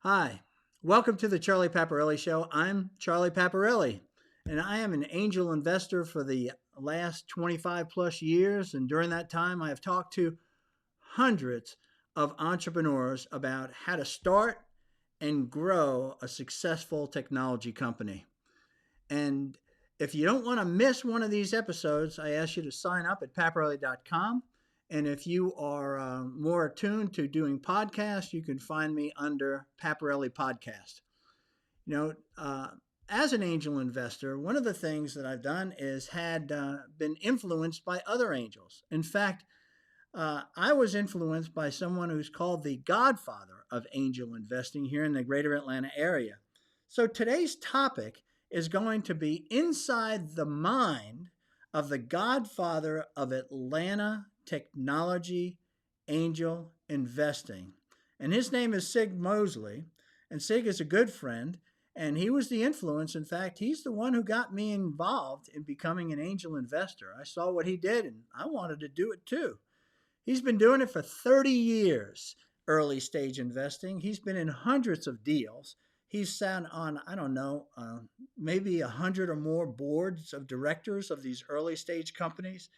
Hi, welcome to the Charlie Paparelli Show. I'm Charlie Paparelli, and I am an angel investor for the last 25 plus years. And during that time, I have talked to hundreds of entrepreneurs about how to start and grow a successful technology company. And if you don't want to miss one of these episodes, I ask you to sign up at paparelli.com. And if you are more attuned to doing podcasts, you can find me under Paparelli Podcast. You know, as an angel investor, one of the things that I've done is had been influenced by other angels. In fact, I was influenced by someone who's called the Godfather of Angel Investing here in the greater Atlanta area. So today's topic is going to be inside the mind of the Godfather of Atlanta technology angel investing. And his name is Sig Mosley. And Sig is a good friend. And he was the influence. In fact, he's the one who got me involved in becoming an angel investor. I saw what he did and I wanted to do it too. He's been doing it for 30 years, early stage investing. He's been in hundreds of deals. He's sat on, I don't know, maybe 100 or more boards of directors of these early stage companies.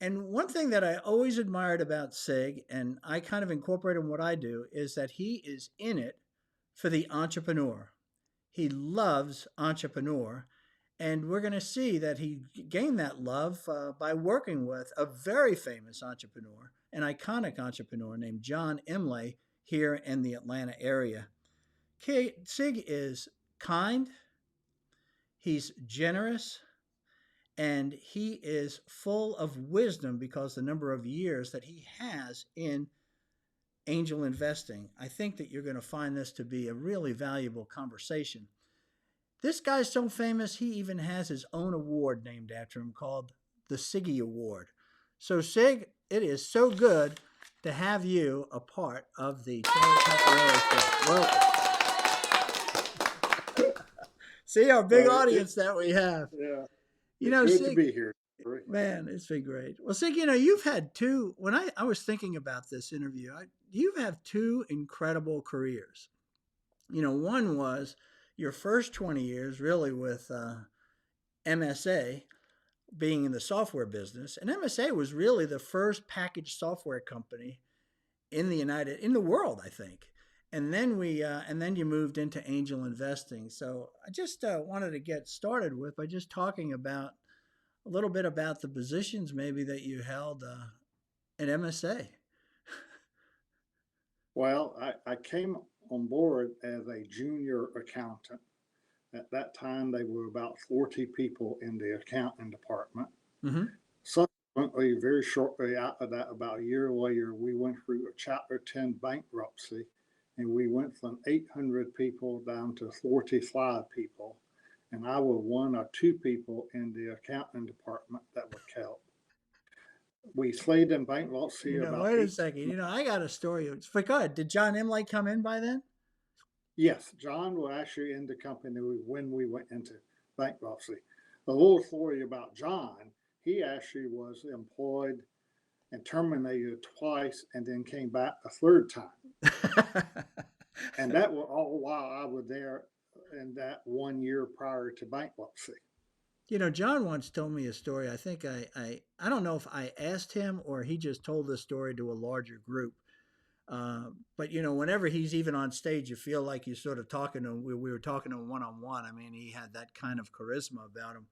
And one thing that I always admired about Sig, and I kind of incorporate in what I do, is that he is in it for the entrepreneur. He loves entrepreneur. And we're going to see that he gained that love by working with a very famous entrepreneur, an iconic entrepreneur named John Imlay here in the Atlanta area. Sig is kind, he's generous, and he is full of wisdom because the number of years that he has in angel investing. I think that you're going to find this to be a really valuable conversation. This guy's so famous, he even has his own award named after him called the Siggy Award. So, Sig, it is so good to have you a part of the Charlie Paparelli Show. Welcome. See our big audience that we have. Yeah, You it's know, good to Sig, be here. man, it's been great. Well, Sig, you've had two, when I was thinking about this interview, you have two incredible careers. One was your first 20 years really with MSA being in the software business. And MSA was really the first packaged software company in the world, I think. And then you moved into angel investing. So I just wanted to get started with by just talking about a little bit about the positions maybe that you held at MSA. Well, I came on board as a junior accountant. At that time, there were about 40 people in the accounting department. Mm-hmm. Subsequently, very shortly after that, about a year later, we went through a Chapter 10 bankruptcy, and we went from 800 people down to 45 people. And I was one or two people in the accounting department that were kept. We stayed in bankruptcy about Wait a 8. second. I got a story. But go ahead. Did John Imlay come in by then? Yes, John was actually in the company when we went into bankruptcy. A little story about John, he actually was employed and terminated twice and then came back a third time. And that was all while I was there in that 1 year prior to bankruptcy. John once told me a story. I think I don't know if I asked him or he just told the story to a larger group. But whenever he's even on stage, you feel like you're sort of talking to him. We were talking to him one on one. I mean, he had that kind of charisma about him.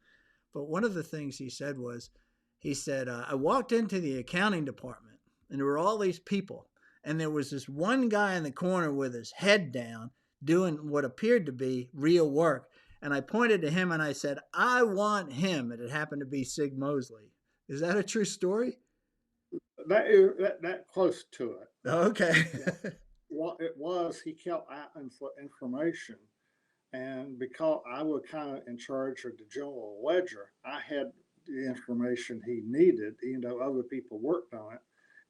But one of the things he said was, he said, I walked into the accounting department and there were all these people. And there was this one guy in the corner with his head down doing what appeared to be real work. And I pointed to him and I said, I want him. And it happened to be Sig Mosley. Is that a true story? That close to it. Okay. What it was, he kept asking for information. And because I was kind of in charge of the general ledger, I had the information he needed, even though other people worked on it.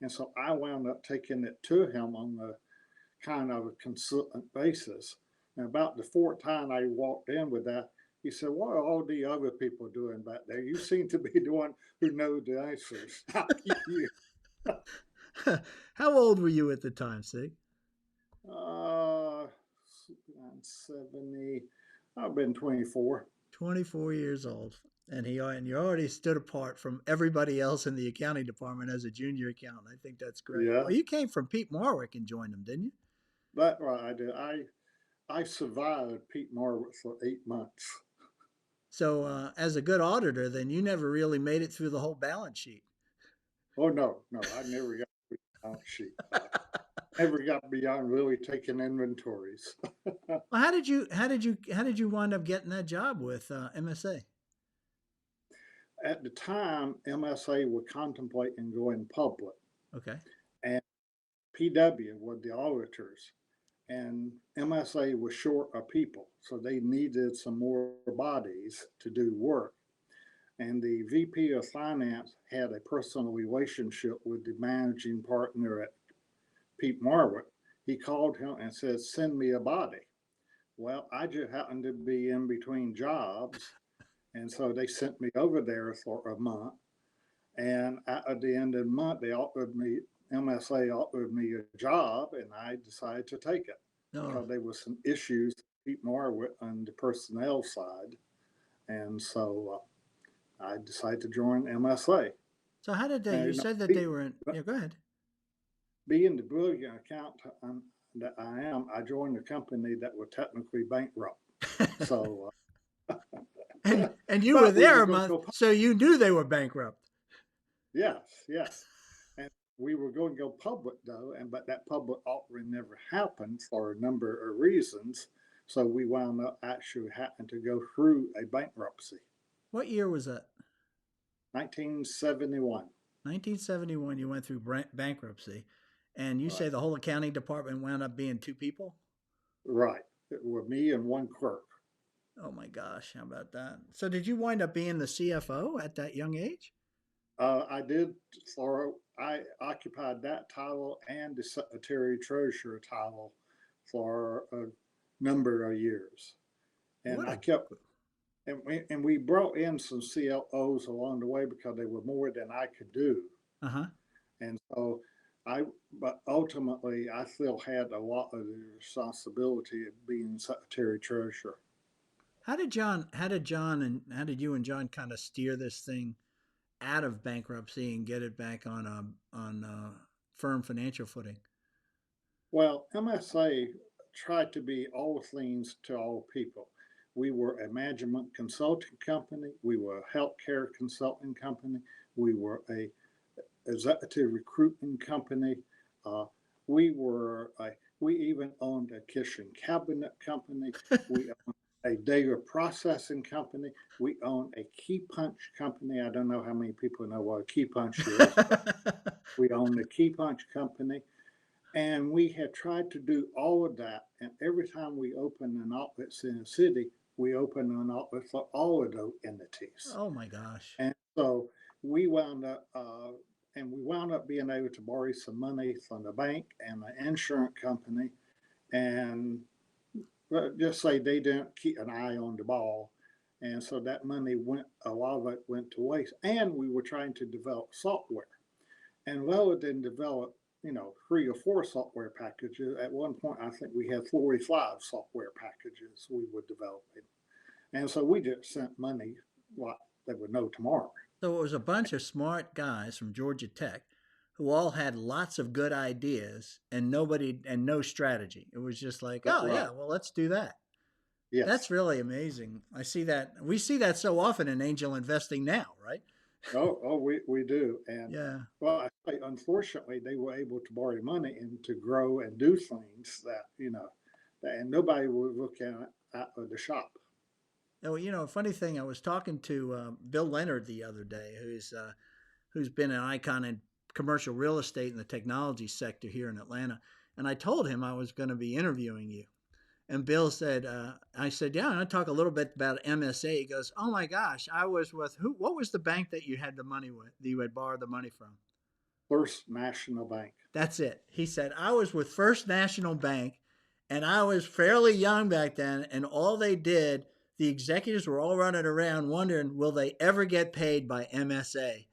And so I wound up taking it to him on the kind of a consultant basis. And about the fourth time I walked in with that, he said, what are all the other people doing back there? You seem to be the one who knows the answers. How old were you at the time, Sig? 1970. I've been 24. 24 years old. And you already stood apart from everybody else in the accounting department as a junior accountant. I think that's great. Yeah, Well, you came from Pete Marwick and joined them, didn't you? that's right. I did. I survived Pete Marwick for 8 months. So, as a good auditor, then you never really made it through the whole balance sheet. Oh no, no, I never got the balance sheet. Never got beyond really taking inventories. Well, how did you wind up getting that job with MSA? At the time, MSA were contemplating going public, Okay. and PW were the auditors, and MSA was short of people, so they needed some more bodies to do work. And the VP of Finance had a personal relationship with the managing partner at Pete Marwick. He called him and said, "Send me a body." Well, I just happened to be in between jobs, and so they sent me over there for a month. And at the end of the month, MSA offered me a job, and I decided to take it Oh, because there was some issues Pete Marwick on the personnel side. And so I decided to join MSA. so how did they? You And said that they were in. Yeah, go ahead. being the brilliant accountant that I am, I joined a company that was technically bankrupt. So, And you were but we there were a going to month, go. so you knew they were bankrupt. Yes, yes. And we were going to go public though, but that public offering never happened for a number of reasons. So we wound up actually having to go through a bankruptcy. What year was that? 1971. 1971. You went through bankruptcy, and you Right. say the whole accounting department wound up being two people. Right. It was me and one clerk. Oh my gosh, how about that? So did you wind up being the CFO at that young age? I did I occupied that title and the secretary treasurer title for a number of years. And What I a kept and we brought in some CLOs along the way because they were more than I could do. uh-huh. And so but ultimately I still had a lot of the responsibility of being secretary treasurer. How did you and John kind of steer this thing out of bankruptcy and get it back on firm financial footing? Well, MSA tried to be all things to all people. We were a management consulting company. We were a healthcare consulting company. We were a executive recruitment company. Uh, we even owned a kitchen cabinet company. We owned a data processing company. We owned a key punch company. I don't know how many people know what a key punch is, but we owned a key punch company. And we had tried to do all of that. And every time we opened an office in a city, we opened an office for all of those entities. Oh my gosh. And so we wound up, we wound up being able to borrow some money from the bank and the insurance company, and just say they didn't keep an eye on the ball. And so that money a lot of it went to waste. And we were trying to develop software. And rather than develop 3 or 4 software packages. At one point, I think we had 45 software packages we were developing. And so we just sent money like there was no tomorrow. So it was a bunch of smart guys from Georgia Tech who all had lots of good ideas and no strategy. It was just like, oh Right. yeah, well let's do that. Yes. That's really amazing. I see that. We see that so often in angel investing now, right? We do. And Yeah. well, I say, unfortunately, they were able to borrow money and to grow and do things and nobody was looking at the shop. Oh, funny thing, I was talking to Bill Leonard the other day, who's been an icon in commercial real estate in the technology sector here in Atlanta, and I told him I was going to be interviewing you. And Bill said, I said, yeah, and I talk a little bit about MSA. He goes, oh my gosh, I was with who? What was the bank that you had the money with, that you had borrowed the money from? First National Bank. That's it. He said, I was with First National Bank, and I was fairly young back then, and all they did, the executives were all running around wondering, will they ever get paid by MSA?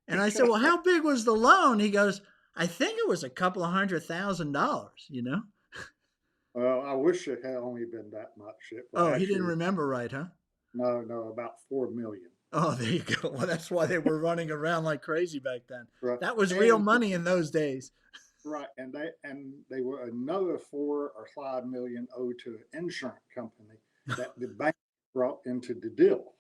And I said, well, how big was the loan? He goes, I think it was a couple of $100,000, Well, I wish it had only been that much. It was Oh, he didn't actually remember right, huh? no, about 4 million. Oh, there you go. Well, that's why they were running around like crazy back then. Right, That was real and money in those days. right, and they were another 4 or 5 million owed to an insurance company that the bank brought into the deal.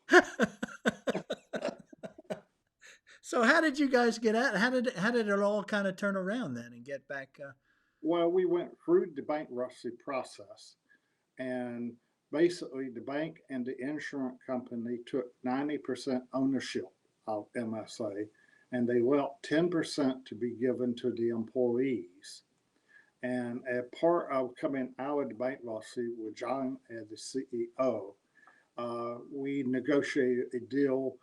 So how did you guys get out? How did it all kind of turn around then and get back? Well, we went through the bankruptcy process, and basically the bank and the insurance company took 90% ownership of MSA, and they left 10% to be given to the employees. And as part of coming out of the bankruptcy with John as the CEO, we negotiated a deal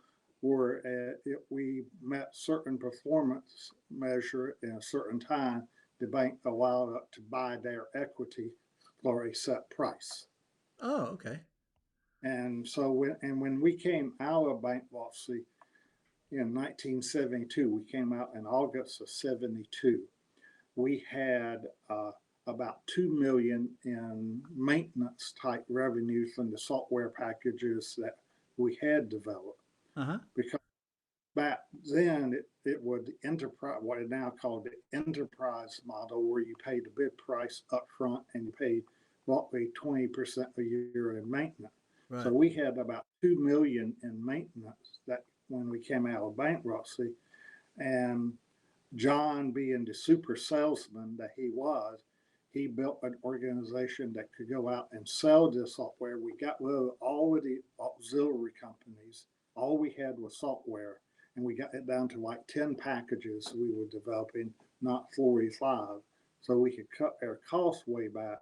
where we met certain performance measure in a certain time. The bank allowed us to buy their equity for a set price. Oh, okay. And so when we came out of bankruptcy in 1972, we came out in August of 72. We had about 2 million in maintenance type revenue from the software packages that we had developed. Uh huh. Because back then it was the enterprise, what is now called the enterprise model, where you pay the bid price up front and you pay roughly 20% a year in maintenance. So Right. we had about 2 million in maintenance that when we came out of bankruptcy. And John, being the super salesman that he was, he built an organization that could go out and sell this software. We got rid of all of the auxiliary companies. All we had was software, and we got it down to like 10 packages we were developing, not 45. So we could cut our costs way back.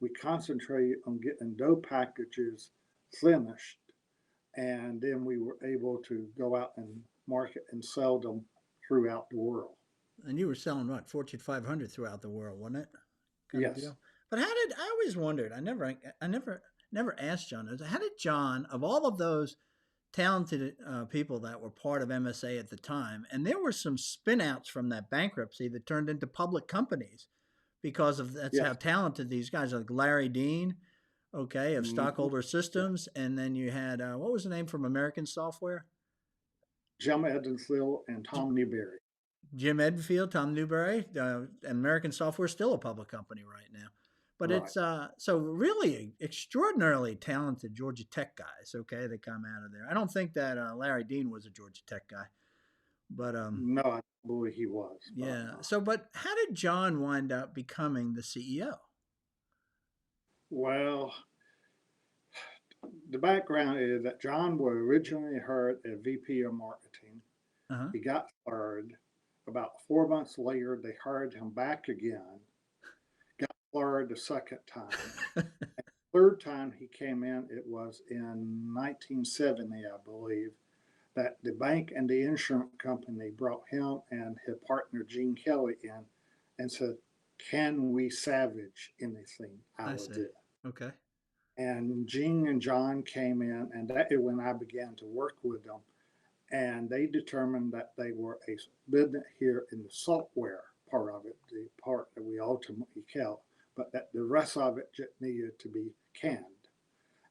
We concentrated on getting those packages finished, and then we were able to go out and market and sell them throughout the world. And you were selling what, Fortune 500 throughout the world, wasn't it? Kind of Yes. deal. But I always wondered. I never asked John. How did John, of all of those talented people that were part of MSA at the time, and there were some spinouts from that bankruptcy that turned into public companies because of that's how Yes. talented these guys are, like Larry Dean, okay, of Mm-hmm. Stockholder Yeah. Systems, and then you had what was the name from American Software? Jim Edenfield and Tom Newberry. Jim Edfield, Tom Newberry, American Software is still a public company right now. But Right. it's so really extraordinarily talented Georgia Tech guys. Okay, that come out of there. I don't think that Larry Dean was a Georgia Tech guy, but No, I don't believe he was, but yeah. So, but how did John wind up becoming the CEO? well, the background is that John was originally hired as VP of marketing. Uh huh. He got fired. About 4 months later, they hired him back again. Got fired the second time. Third time he came in, it was in 1970, I believe, that the bank and the insurance company brought him and his partner Gene Kelly in and said, "Can we salvage anything I out of see. this?" Okay. And Gene and John came in, and that is when I began to work with them. And they determined that they were a business here in the software part of it, the part that we ultimately kept, but that the rest of it just needed to be canned.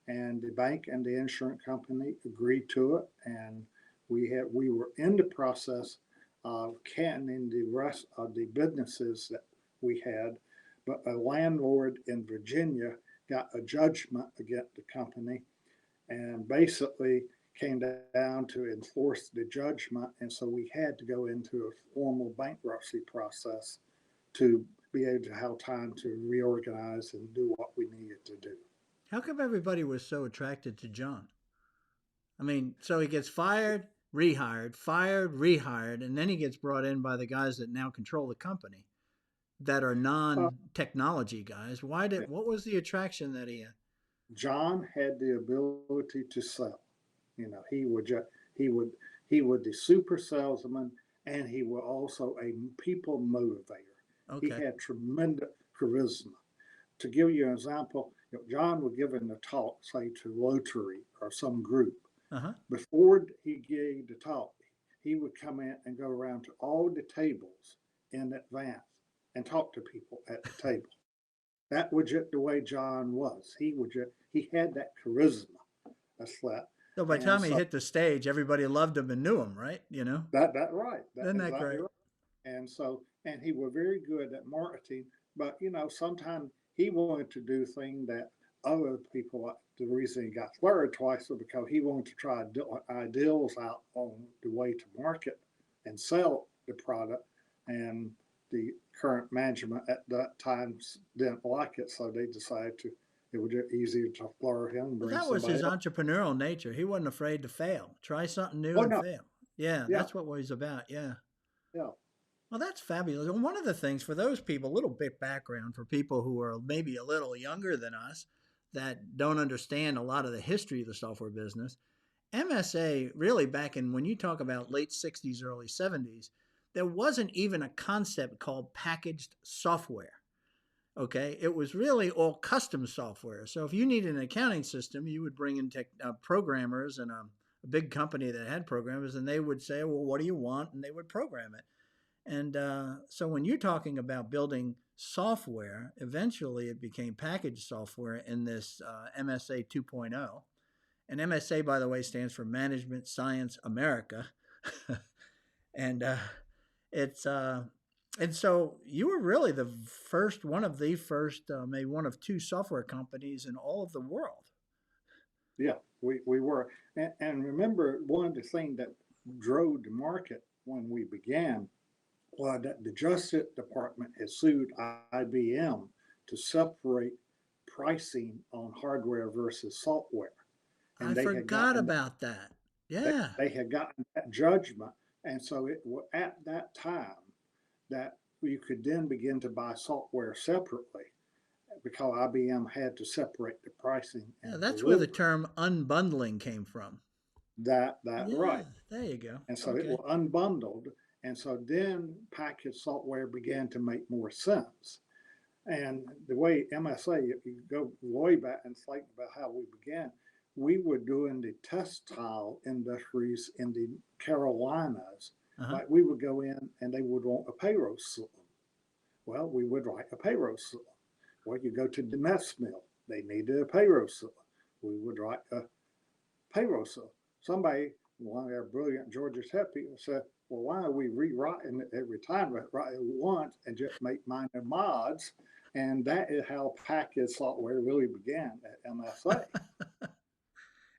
And the bank and the insurance company agreed to it, and we were in the process of canning the rest of the businesses that we had, but a landlord in Virginia got a judgment against the company and basically came down to enforce the judgment, and so we had to go into a formal bankruptcy process to be able to have time to reorganize and do what we needed to do. How come everybody was so attracted to John? I mean, so he gets fired, rehired, and then he gets brought in by the guys that now control the company that are Uh, non-technology guys. Why did what was the attraction that he had? John had the ability to sell. You know, he would he was the super salesman, and he was also a people motivator. He Okay. had tremendous charisma. To give you an example, John would give a talk, say to Rotary or some group. Uh-huh. Before he gave the talk, he would come in and go around to all the tables in advance and talk to people at the table. that was just the way John was. He had that charisma. That's that. So by the And time he so hit the stage, everybody loved him and knew him, right? that right. That Isn't that exactly great? right. And so, and he was very good at marketing, but sometimes he wanted to do things that other people, the reason he got fired twice was because he wanted to try ideals out on the way to market and sell the product. And the current management at that time didn't like it. So they decided it was just easier to fire him and Well, bring that was his somebody else. entrepreneurial nature. He wasn't afraid to fail. Try something new Oh, and no. fail. Yeah, Yeah. that's what he's about. Yeah. Yeah. Well, that's fabulous. And one of the things for those people, a little bit background for people who are maybe a little younger than us that don't understand a lot of the history of the software business, MSA really back in when you talk about late 60s, early 70s, there wasn't even a concept called packaged software. Okay, it was really all custom software. So if you needed an accounting system, you would bring in programmers and a big company that had programmers, and they would say, "Well, what do you want?" And they would program it. And so when you're talking about building software, eventually it became packaged software in this MSA 2.0. And MSA, by the way, stands for Management Science America. and it's and so you were really the first, one of the first, maybe one of two software companies in all of the world. Yeah, we were. And remember, one of the things that drove the market when we began was that the Justice Department had sued IBM to separate pricing on hardware versus software. I And forgot about that. Yeah. they had gotten that judgment. And so it was at that time that you could then begin to buy software separately because IBM had to separate the pricing Yeah, and that's where the delivery. term unbundling came from. That Yeah, right. there you go. And so it Okay. was unbundled. And so then packaged software began to make more sense. And the way MSA, if you go way back and think about how we began, we were doing the textile industries in the Carolinas. Uh-huh. Like we would go in and they would want a payroll system. Well, we would write a payroll system. Well, you go to the mess mill, they needed a payroll system. We would write a payroll system. Somebody, one of our brilliant Georgia Tech people said, well, why are we rewriting it every time? Write it once and just make minor mods. And that is how packaged software really began at MSA.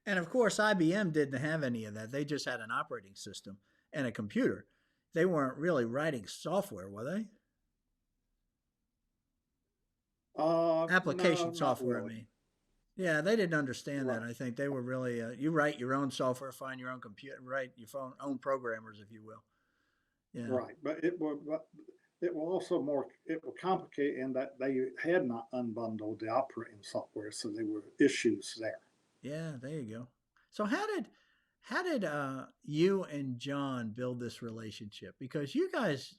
And of course, IBM didn't have any of that. They just had an operating system and a computer. They weren't really writing software, were they? No, Application not software, I really. mean. Yeah, they didn't understand that. Right, I think they were really, you write your own software, find your own computer, write your own programmers, if you will. Yeah. right. But it was also more, it was complicated in that they had not unbundled the operating software. So there were issues there. Yeah, there you go. So how did you and John build this relationship? Because you guys,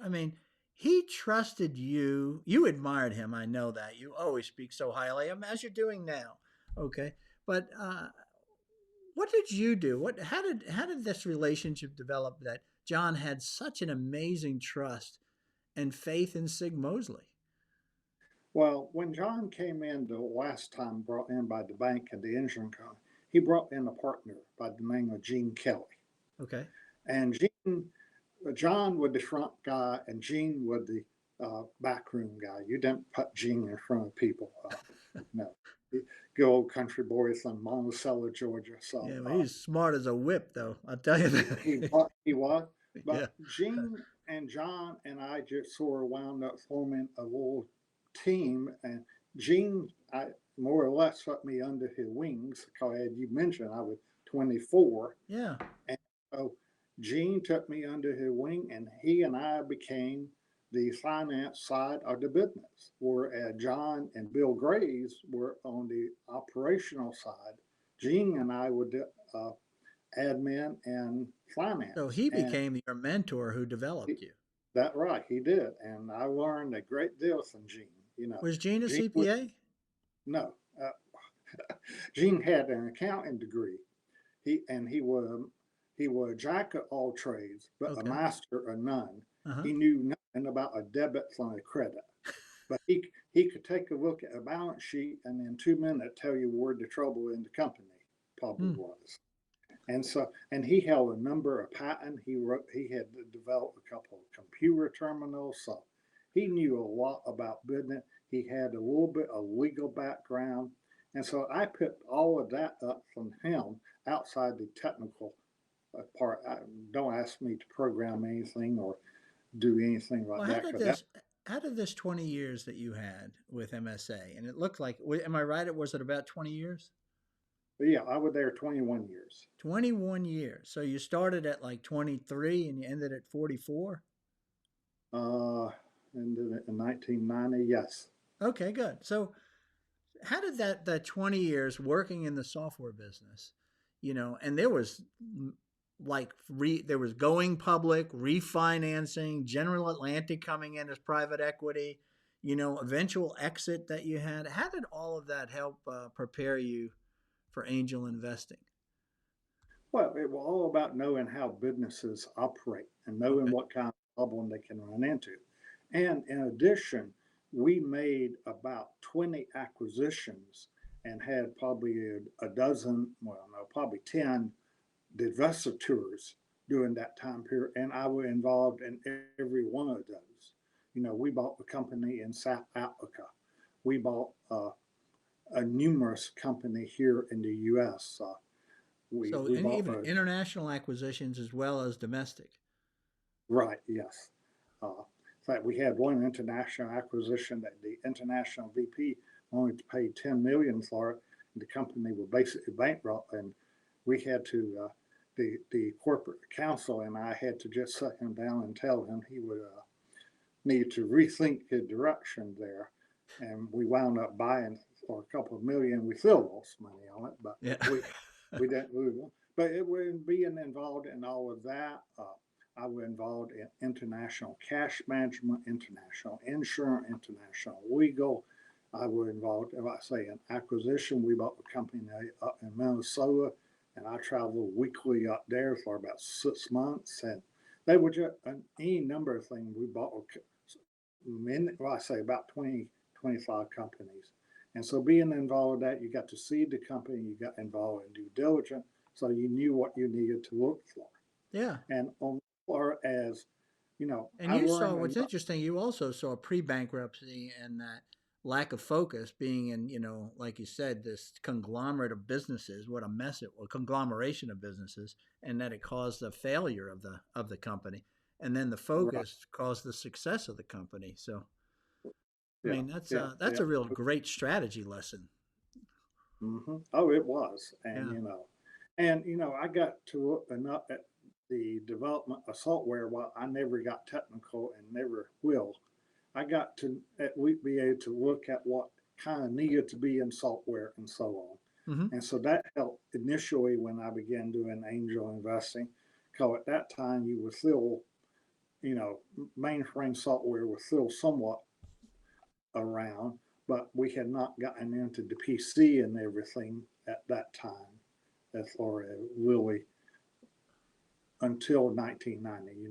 I mean, he trusted you. You admired him. I know that. You always speak so highly of him, as you're doing now. Okay. But what did you do? How did this relationship develop that John had such an amazing trust and faith in Sig Mosley? Well, when John came in the last time brought in by the bank and the insurance company, he brought in a partner by the name of Gene Kelly. Okay. And John was the front guy and Gene was the backroom guy. You didn't put Gene in front of people. No. Good old country boy from Monticello, Georgia. So Yeah, well, he's smart as a whip, though. I'll tell you that. he was. Yeah. But Gene and John and I just sort of wound up forming a little team. And Gene, I more or less took me under his wings because, as you mentioned, I was 24. Yeah. And so Gene took me under his wing, and he and I became the finance side of the business, whereas John and Bill Graves were on the operational side. Gene and I were the admin and So finance. he And became your mentor who he, developed you. that right, he did. And I learned a great deal from Gene. Was Gene a Gene would, CPA? no, Gene had an accounting degree. He was a jack of all trades, but a Okay. master of none. Uh huh. He knew nothing about a debit from a credit. But he could take a look at a balance sheet and in 2 minutes tell you where the trouble in the company probably Hmm. was. And so, and he held a number of patents. He had developed a couple of computer terminals. So he knew a lot about business. He had a little bit of legal background. And so I picked all of that up from him outside the technical part. Don't ask me to program anything or do anything like Well, that because that, how did this 20 years that you had with MSA, and it looked like, am I right? It was it about 20 years? yeah, I was there 21 years. 21 years. So you started at like 23 and you ended at 44? Uh, in 1990, yes. Okay, good. So how did that 20 years working in the software business, and there was there was going public, refinancing, General Atlantic coming in as private equity, eventual exit that you had. How did all of that help prepare you for angel investing? Well, it was all about knowing how businesses operate and knowing Okay. what kind of problem they can run into. And in addition, we made about 20 acquisitions and had probably a dozen, well, no, probably 10 divestitures during that time period. And I was involved in every one of those. We bought a company in South Africa. We bought a numerous company here in the U.S. So, We and bought even a international acquisitions as well as domestic. right, yes. In fact, we had one international acquisition that the international VP only paid 10 million for it. And the company was basically bankrupt, and we had to the corporate counsel and I had to just sit him down and tell him he would need to rethink his direction there. And we wound up buying for a couple of million. We still lost money on it, but Yeah. we didn't lose. But it was being involved in all of that. I was involved in international cash management, international insurance, international legal. I was involved, if I say, in acquisition. We bought a company up in Minnesota, and I traveled weekly up there for about 6 months. And they were just any number of things. We bought, well, I say about 20, 25 companies. And so being involved in that, you got to see the company, you got involved in due diligence, so you knew what you needed to look for. Yeah. And on far as, And I you saw learned what's enough. interesting, you also saw pre bankruptcy and that lack of focus being in, like you said, this conglomerate of businesses, what a mess it was, conglomeration of businesses, and that it caused the failure of the company. And then the Right. focus caused the success of the company. So I Yeah. mean Yeah. that's Yeah. a real great strategy lesson. Oh, it was. And, Yeah. I got to look enough at the development of software. While I never got technical and never will, I got to at least be able to look at what kind of needed to be in software and so on. Hmm. And so that helped initially when I began doing angel investing. Because at that time, you were still, you know, mainframe software was still somewhat around, but we had not gotten into the PC and everything at that time, as far as really until 1990,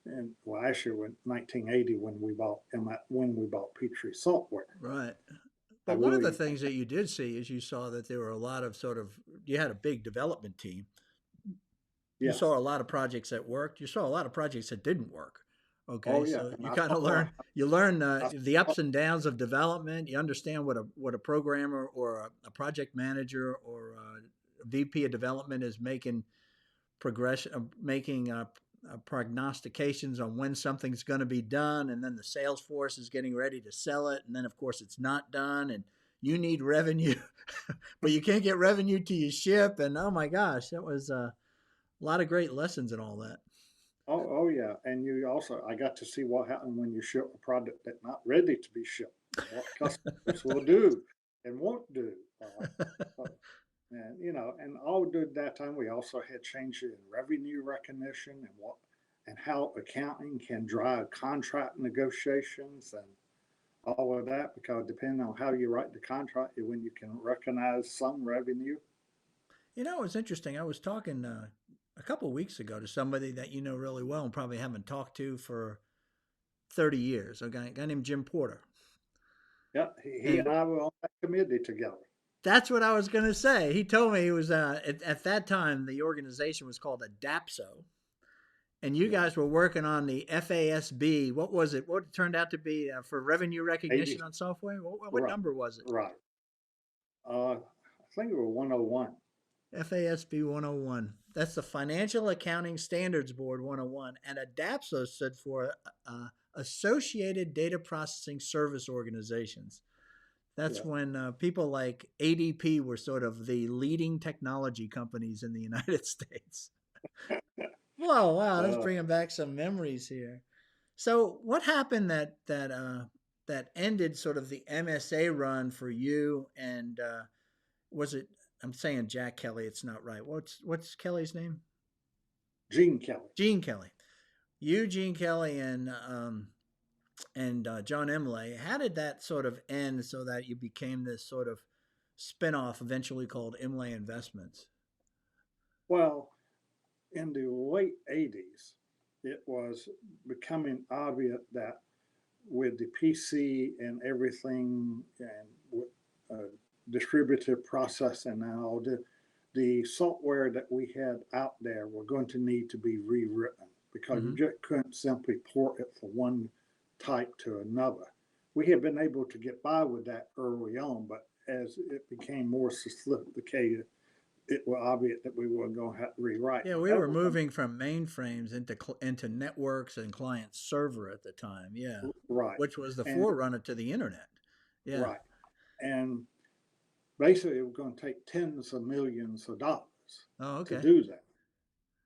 and well, actually, when 1980 when we bought Petrie software, Right. I But one of the really things that you did see is you saw that there were a lot of you had a big development team. You yes, saw a lot of projects that worked. You saw a lot of projects that didn't work. Okay, oh yeah, so and you kind of learn I the saw ups and downs of development. You understand what a programmer or a project manager or a VP of development is making progression, making prognostications on when something's going to be done, and then the sales force is getting ready to sell it, and then of course it's not done, and you need revenue, but you can't get revenue to your ship, and oh my gosh, that was a lot of great lessons in all that. oh yeah, and you also I got to see what happened when you ship a product that's not ready to be shipped, and what customers will do and won't do. Uh, And and all during that time, we also had changes in revenue recognition and how accounting can drive contract negotiations and all of that. Because depending on how you write the contract, when you can recognize some revenue. It was interesting. I was talking a couple of weeks ago to somebody that you know really well and probably haven't talked to for 30 years. A guy named Jim Porter. Yeah, he and And I were on that committee together. that's what I was going to say. He told me he was, at that time, the organization was called ADAPSO. And you Yeah, guys were working on the FASB. What was it? What it turned out to be for revenue 80, recognition on software? What right, number was it? right. I think it was 101. FASB 101. That's the Financial Accounting Standards Board 101. And ADAPSO stood for Associated Data Processing Service Organizations. That's Yeah. when people like ADP were sort of the leading technology companies in the United States. Whoa, wow, that's Uh, bringing back some memories here. So, what happened that ended sort of the MSA run for you? And was it? I'm saying Jack Kelly. It's not right. What's Kelly's name? Gene Kelly. Gene Kelly. You, Gene Kelly, and John Imlay. How did that sort of end so that you became this sort of spinoff, eventually called Imlay Investments? Well, in the late 80s, it was becoming obvious that with the PC and everything and with distributed processing and all, the software that we had out there were going to need to be rewritten because you Mm-hmm. just couldn't simply port it from one type to another. We had been able to get by with that early on, but as it became more sophisticated, it was obvious that we were going to have to rewrite. Yeah, And we that were was moving from mainframes into networks and client server at the time. Yeah, right. which was the And forerunner to the internet. Yeah. right. And basically, it was going to take tens of millions of dollars Oh, to okay. do that.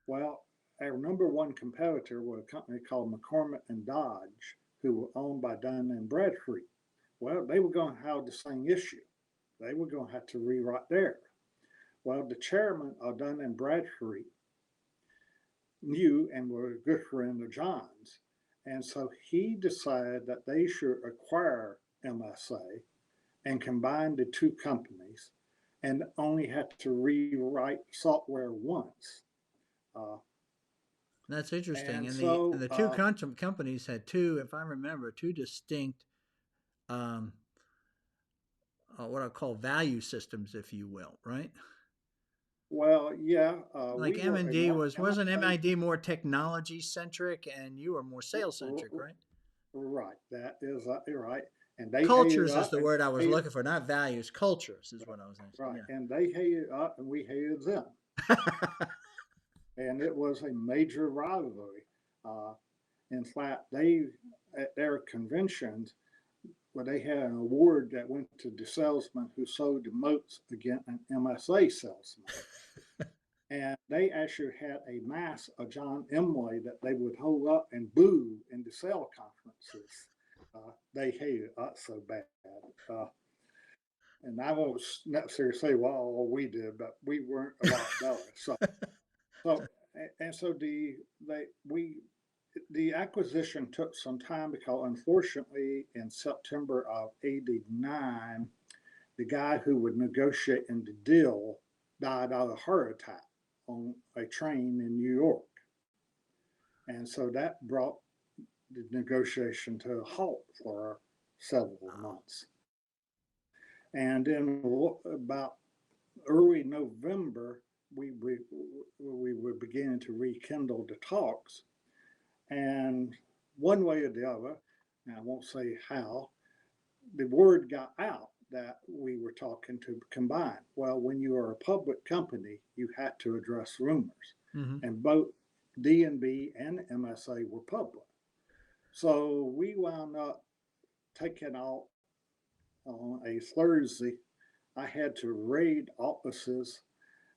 Well, our number one competitor was a company called McCormick and Dodge, who were owned by Dun and Bradstreet. Well, they were going to have the same issue. They were going to have to rewrite theirs. Well, the chairman of Dun and Bradstreet knew and were a good friend of John's. And so he decided that they should acquire MSA and combine the two companies and only had to rewrite software once. Uh, That's interesting. and And the so, and the two companies had two, if I remember, two distinct, um, what I call value systems, if you will, right? well, yeah, Like we M were and a D wasn't MSA, MID more technology centric, and you were more sales centric, right? right. That is right. And they hated Cultures is us, the and word I was we hated, looking for, not values. Cultures is what I was asking. right. And they hated us, and we hated them. Yeah. And it was a major rivalry. Uh, in fact, they at their conventions, where they had an award that went to the salesman who sold the most against an MSA salesman. And they actually had a mask of John Imlay that they would hold up and boo in the sale conferences. They hated us so bad. Uh, and I won't necessarily say, well, we did, but we weren't a lot better. So, and so the acquisition took some time because unfortunately in September of '89, the guy who would negotiate in the deal died out of a heart attack on a train in New York. And so that brought the negotiation to a halt for several Wow. months. And then about early November, we were beginning to rekindle the talks. And one way or the other, and I won't say how, the word got out that we were talking to combine. Well, when you are a public company, you had to address rumors. Mm-hmm. And both D&B and MSA were public. So we wound up taking out on a Thursday. I had to raid offices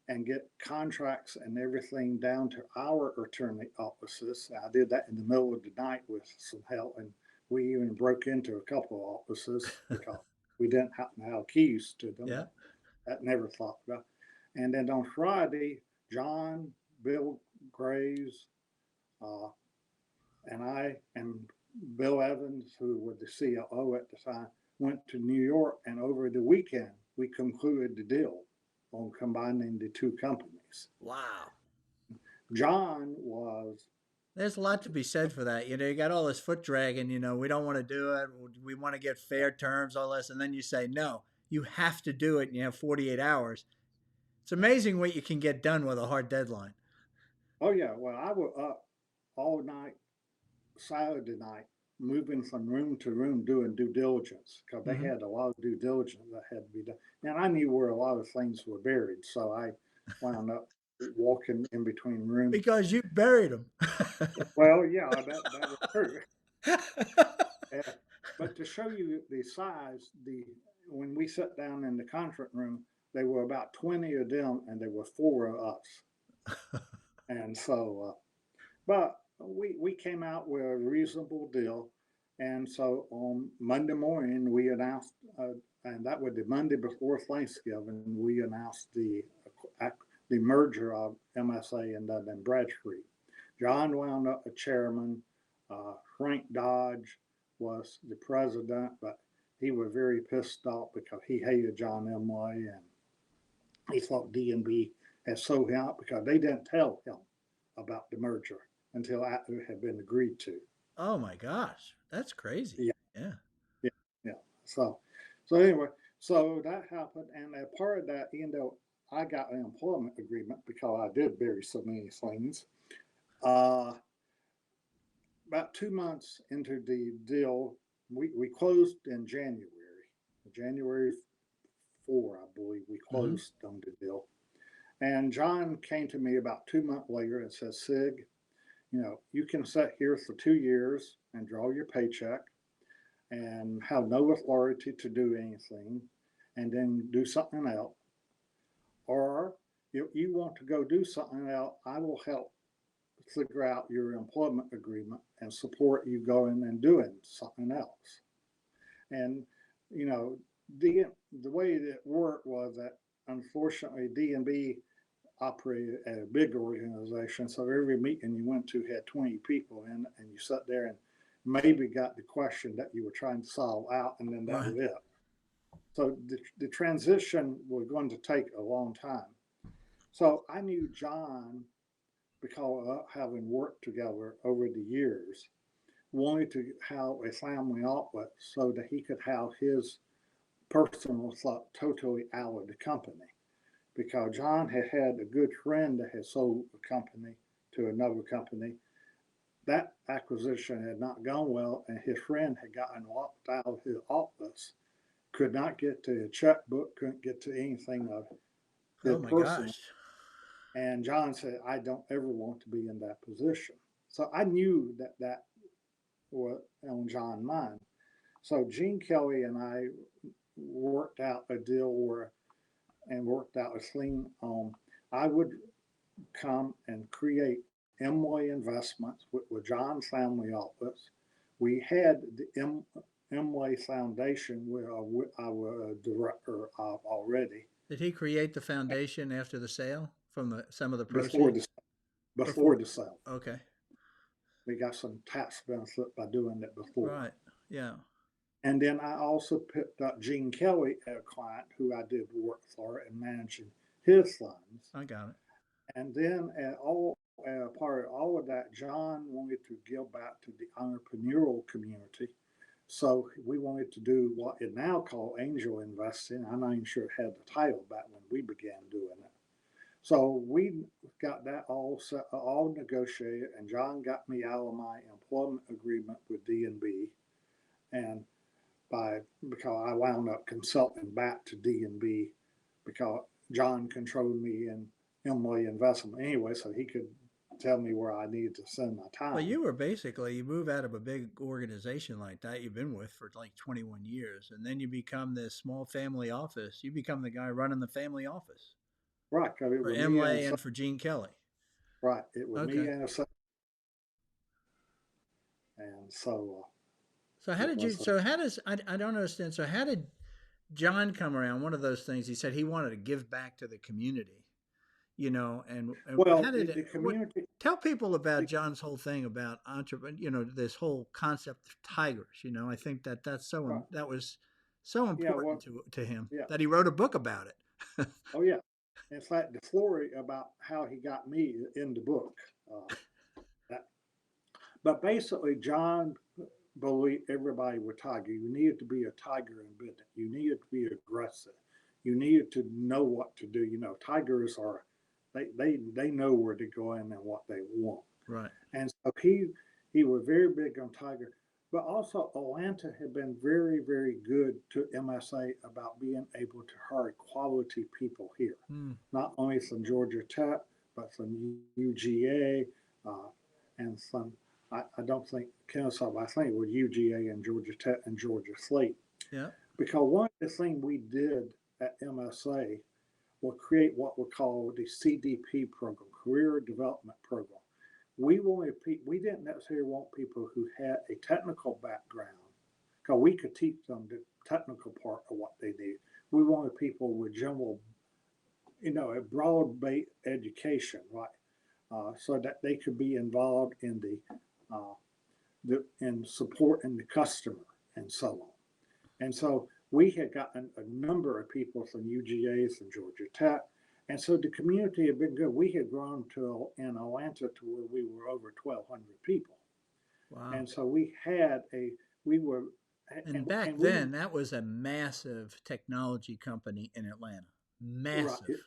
and get contracts and everything down to our attorney offices. I did that in the middle of the night with some help, and we even broke into a couple of offices because we didn't happen to have keys to them. Yeah. That never thought about. And then on Friday, John, Bill Graves, uh, and I, and Bill Evans, who was the COO at the time, went to New York, and over the weekend, we concluded the deal on combining the two companies. Wow. John was There's a lot to be said for that. You got all this foot dragging, we don't want to do it. We want to get fair terms, all this. And then you say, no, you have to do it. And you have 48 hours. It's amazing what you can get done with a hard deadline. Oh yeah, well, I was up all night Saturday night, moving from room to room doing due diligence because they Hmm. had a lot of due diligence that had to be done. And I knew where a lot of things were buried, so I wound up walking in between rooms. Because you buried them. Well, yeah, that was true. Uh, but to show you the size, the when we sat down in the conference room, there were about 20 of them, and there were four of us. And so, but we came out with a reasonable deal. And so on Monday morning, we announced, and that was the Monday before Thanksgiving, we announced the merger of MSA and Dun& Bradstreet. John wound up a chairman. Frank Dodge was the president, but he was very pissed off because he hated John Imlay and he thought D&B had sold him out because they didn't tell him about the merger until after it had been agreed to. Oh my gosh. That's crazy. Yeah, Yeah. yeah, yeah. So anyway, so that happened, and as part of that, even though I got an employment agreement because I did bury so many things, uh, about 2 months into the deal, we closed in January 4, I believe we Hmm. closed on the deal. And John came to me about 2 months later and said, Sig, you can sit here for 2 years and draw your paycheck and have no authority to do anything and then do something else. Or if you want to go do something else, I will help figure out your employment agreement and support you going and doing something else. And, you know, the way that worked was that unfortunately D&B operated at a big organization. So every meeting you went to had 20 people in, and you sat there and maybe got the question that you were trying to solve out, and then that Right. was it. So the transition was going to take a long time. So I knew John because of having worked together over the years, wanted to have a family outlet so that he could have his personal stuff totally out of the company. Because John had had a good friend that had sold a company to another company. That acquisition had not gone well, and his friend had gotten locked out of his office, could not get to a checkbook, couldn't get to anything of his Oh my personal. gosh. And John said, I don't ever want to be in that position. So I knew that was on John's mind. So Gene Kelly and I worked out a deal where and worked out a thing on I would come and create Imlay Investments with John Family Office. We had the Imlay Foundation where I was a director of already Did he create the foundation after the sale from some of the before the proceeds? before Before. the sale. Okay. We got some tax benefit by doing it before. Right. Yeah. And then I also picked up Gene Kelly, a client who I did work for and managing his funds. I got it. And then all part of all of that, John wanted to give back to the entrepreneurial community. So we wanted to do what is now called angel investing. I'm not even sure it had the title back when we began doing it. So we got that all set, all negotiated, and John got me out of my employment agreement with D&B, and by because I wound up consulting back to D&B because John controlled me in Imlay investment anyway, so he could tell me where I needed to send my Well, time. you were basically, you move out of a big organization like that you've been with for like 21 years, and then you become this small family office. You become the guy running the family office Right, because it for was me and Imlay and for Gene Kelly. right, it was me Okay. and and so So how it did you, was. so how does, I don't understand. So how did John come around? One of those things he said he wanted to give back to the community, and how Well, did it, the what, community. tell people about The, John's whole thing about entrepreneur, this whole concept of tigers. I think right, that was so yeah, important well, to him yeah, that he wrote a book about it. oh yeah. In fact, the story about how he got me in the book. Uh, But basically, John believed everybody was tiger. You needed to be a tiger in business. You needed to be aggressive. You needed to know what to do. You know, tigers are they know where to go in and what they want. Right. And so he was very big on tiger. But also, Atlanta had been very, very good to MSA about being able to hire quality people here, Hmm. not only from Georgia Tech, but from UGA and some. I don't think Kennesaw, but I think it was UGA and Georgia Tech and Georgia State. Yeah. Because one of the things we did at MSA was create what we call the CDP program, Career Development Program. We didn't necessarily want people who had a technical background because we could teach them the technical part of what they need. We wanted people with general, a broad-based education, right, so that they could be involved in in supporting the customer and so on. And so we had gotten a number of people from UGAs and Georgia Tech. And so the community had been good. We had grown to in Atlanta to where we were over 1,200 people. Wow. And so we were, And back and we, then, that was a massive technology company in Atlanta. right, Massive.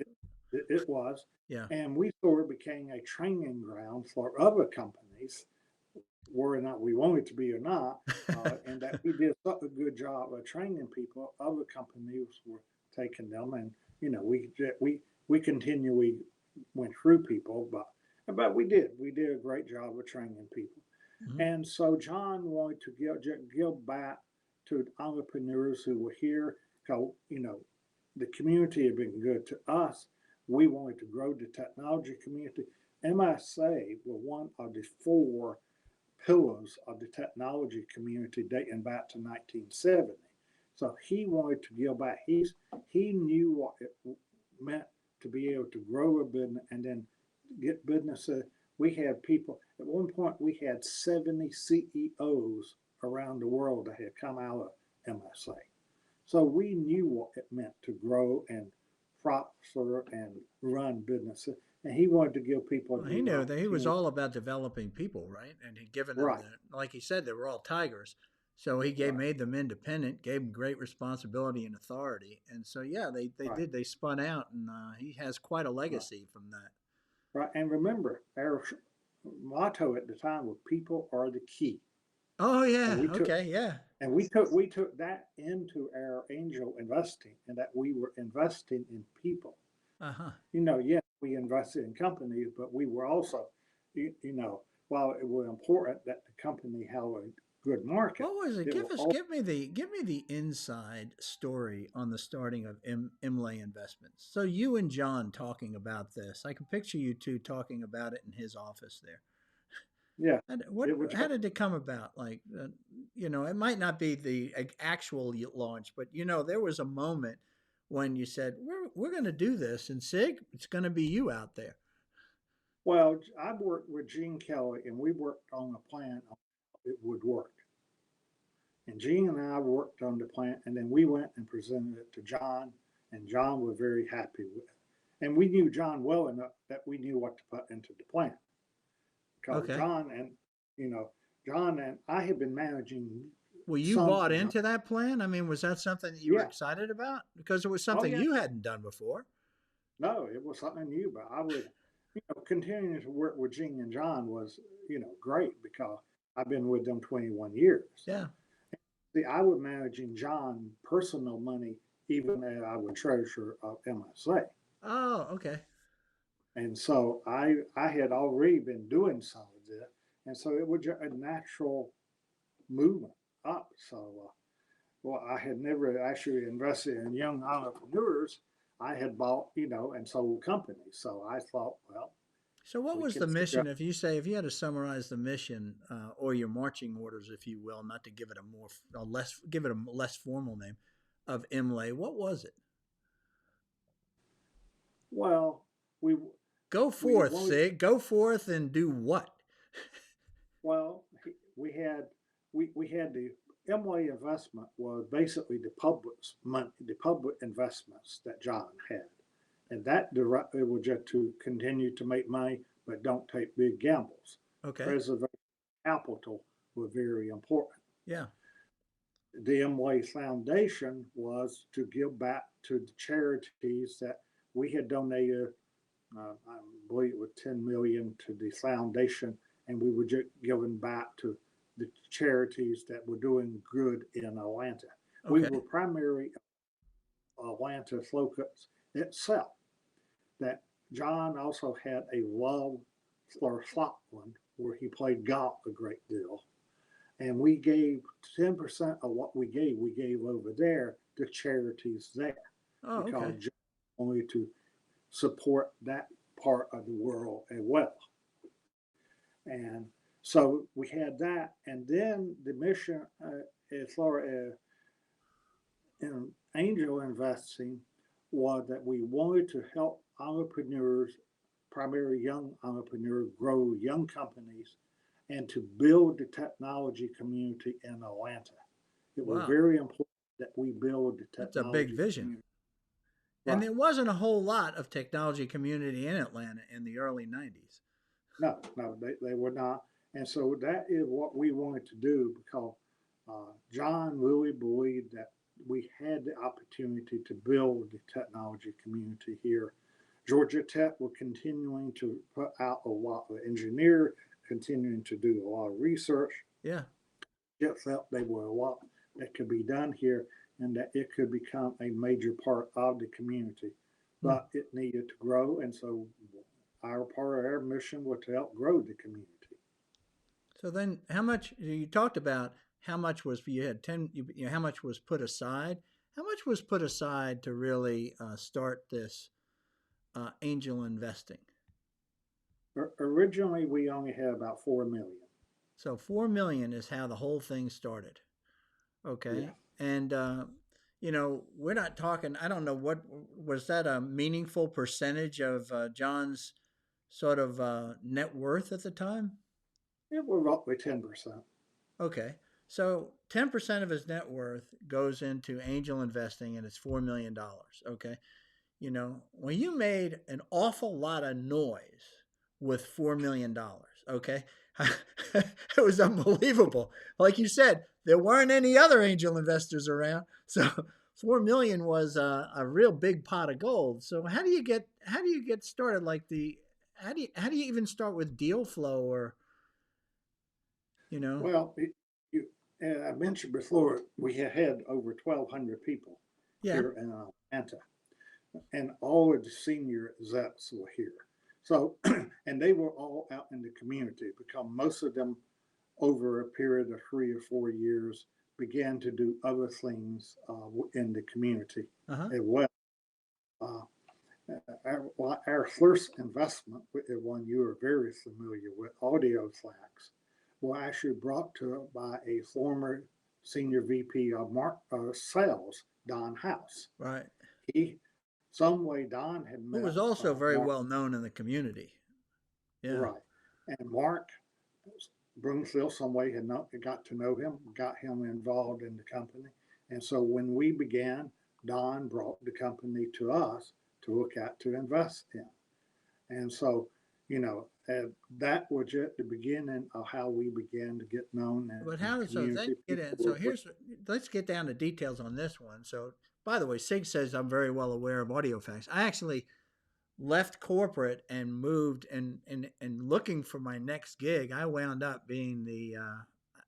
it was. Yeah. And we sort of became a training ground for other companies, whether or not we wanted to be or not, and that we did such a good job of training people. Other companies were taking them, and we continually went through people, but we did a great job of training people. Mhm. And so John wanted to give back to entrepreneurs who were here. Because the community had been good to us. We wanted to grow the technology community. MSA was one of the four pillars of the technology community dating back to 1970. So he wanted to give back. He knew what it meant to be able to grow a business and then get businesses. We had people at one point. We had 70 CEOs around the world that had come out of MSA. So we knew what it meant to grow and prosper and run businesses. And he wanted to give people Well, he the knew that he was opportunity. all about developing people, right? And he'd given them Right, like he said, they were all tigers. So he right, made them independent, gave them great responsibility and authority. And so, yeah, they right, did. They spun out, and he has quite a right, legacy from that. right. And remember, our motto at the time was "People are the key," Oh, and yeah. Okay. Yeah. we took that into our angel investing, and that we were investing in people. Uh huh. Yes, we invested in companies, but we were also, while it was important that the company had a good market, What was it? it was also, Give me the inside story on the starting of Imlay Investments. So you and John talking about this. I can picture you two talking about it in his office there. yeah, What? it was, How did it come about? Like, it might not be the actual launch, but there was a moment when you said, "We're going to do this," and Sig, it's going to be you out there. well, I worked with Gene Kelly, and we worked on a plan on how it would work. And Gene and I worked on the plan, and then we went and presented it to John, and John was very happy with it. And we knew John well enough that we knew what to put into the plan. Because Okay. You know, John and I had been managing Well, you some bought of John. into that plan. I mean, was that something that you were Yeah. excited about? Because it was Oh, something yeah. you hadn't done before. No, it was something new, but I would, continuing to work with Gene and John was, great because I've been with them 21 years. Yeah. See, I was managing John personal money even as I was treasurer of MSA. Oh, okay. And so I had already been doing some of this. And so it was a natural movement up. So, well, I had never actually invested in young entrepreneurs. I had bought, and sold companies. So I thought, well, So, what we was can the figure out. mission? If you had to summarize the mission or your marching orders, if you will, not to give it a less formal name of Imlay, what was it? Well, we Go we forth, wanted. Sig. Go forth and do what? Well, we had the MWA investment was basically the public's money, the public investments that John had, and that directly was just to continue to make money, but don't take big gambles. Okay. Preservation capital were very important. Yeah. The Imlay Foundation was to give back to the charities that we had donated. I believe it was 10 million to the foundation, and we were just giving back to the charities that were doing good in Atlanta. We Okay. were primarily Atlanta focus itself. That John also had a love for Scotland, where he played golf a great deal. And we gave 10% of what we gave over there to charities there Oh, because okay. John wanted to support that part of the world as well. And so we had that. And then the mission, as far as in angel investing, was that we wanted to help entrepreneurs, primarily young entrepreneurs, grow young companies and to build the technology community in Atlanta. It was Wow. very important that we build the That's a big technology vision. community. And Right. there wasn't a whole lot of technology community in Atlanta in the early 90s. No, they were not. And so that is what we wanted to do because John really believed that we had the opportunity to build the technology community here. Georgia Tech were continuing to put out a lot of engineers, continuing to do a lot of research. Yeah. It felt there were a lot that could be done here and that it could become a major part of the community. Hmm. But it needed to grow, and so our part of our mission was to help grow the community. So then, how much you talked about? How much was you had 10? How much was put aside? How much was put aside to really start this angel investing? Originally, we only had about 4 million. So 4 million is how the whole thing started. Yeah. Okay, and we're not talking. I don't know what was that a meaningful percentage of John's sort of net worth at the time. It was roughly 10%. Okay. So 10% of his net worth goes into angel investing and it's $4 million. Okay. When you made an awful lot of noise with $4 million, okay, it was unbelievable. Like you said, there weren't any other angel investors around. So 4 million was a real big pot of gold. So how do you get started? Like how do you even start with deal flow or, you know? Well, you, I mentioned before, we had over 1,200 people Yeah. here in Atlanta, and all of the senior execs were here. So, and they were all out in the community because most of them, over a period of 3 or 4 years, began to do other things in the community Uh-huh. as well. Uh, our first investment, one you are very familiar with, Audio Flags, was actually brought to us by a former senior VP of sales, Don House. Right. He, some way, Don had Who met was also very Mark. well known in the community. Yeah. Right. And Mark Broomfield, some way, had not, got to know him, got him involved in the company. And so when we began, Don brought the company to us to look at to invest in. And so, that was at the beginning of how we began to get known But in how the so then community. get in. So let's get down to details on this one. So by the way, Sig says I'm very well aware of audio facts. I actually left corporate and moved and looking for my next gig. I wound up being the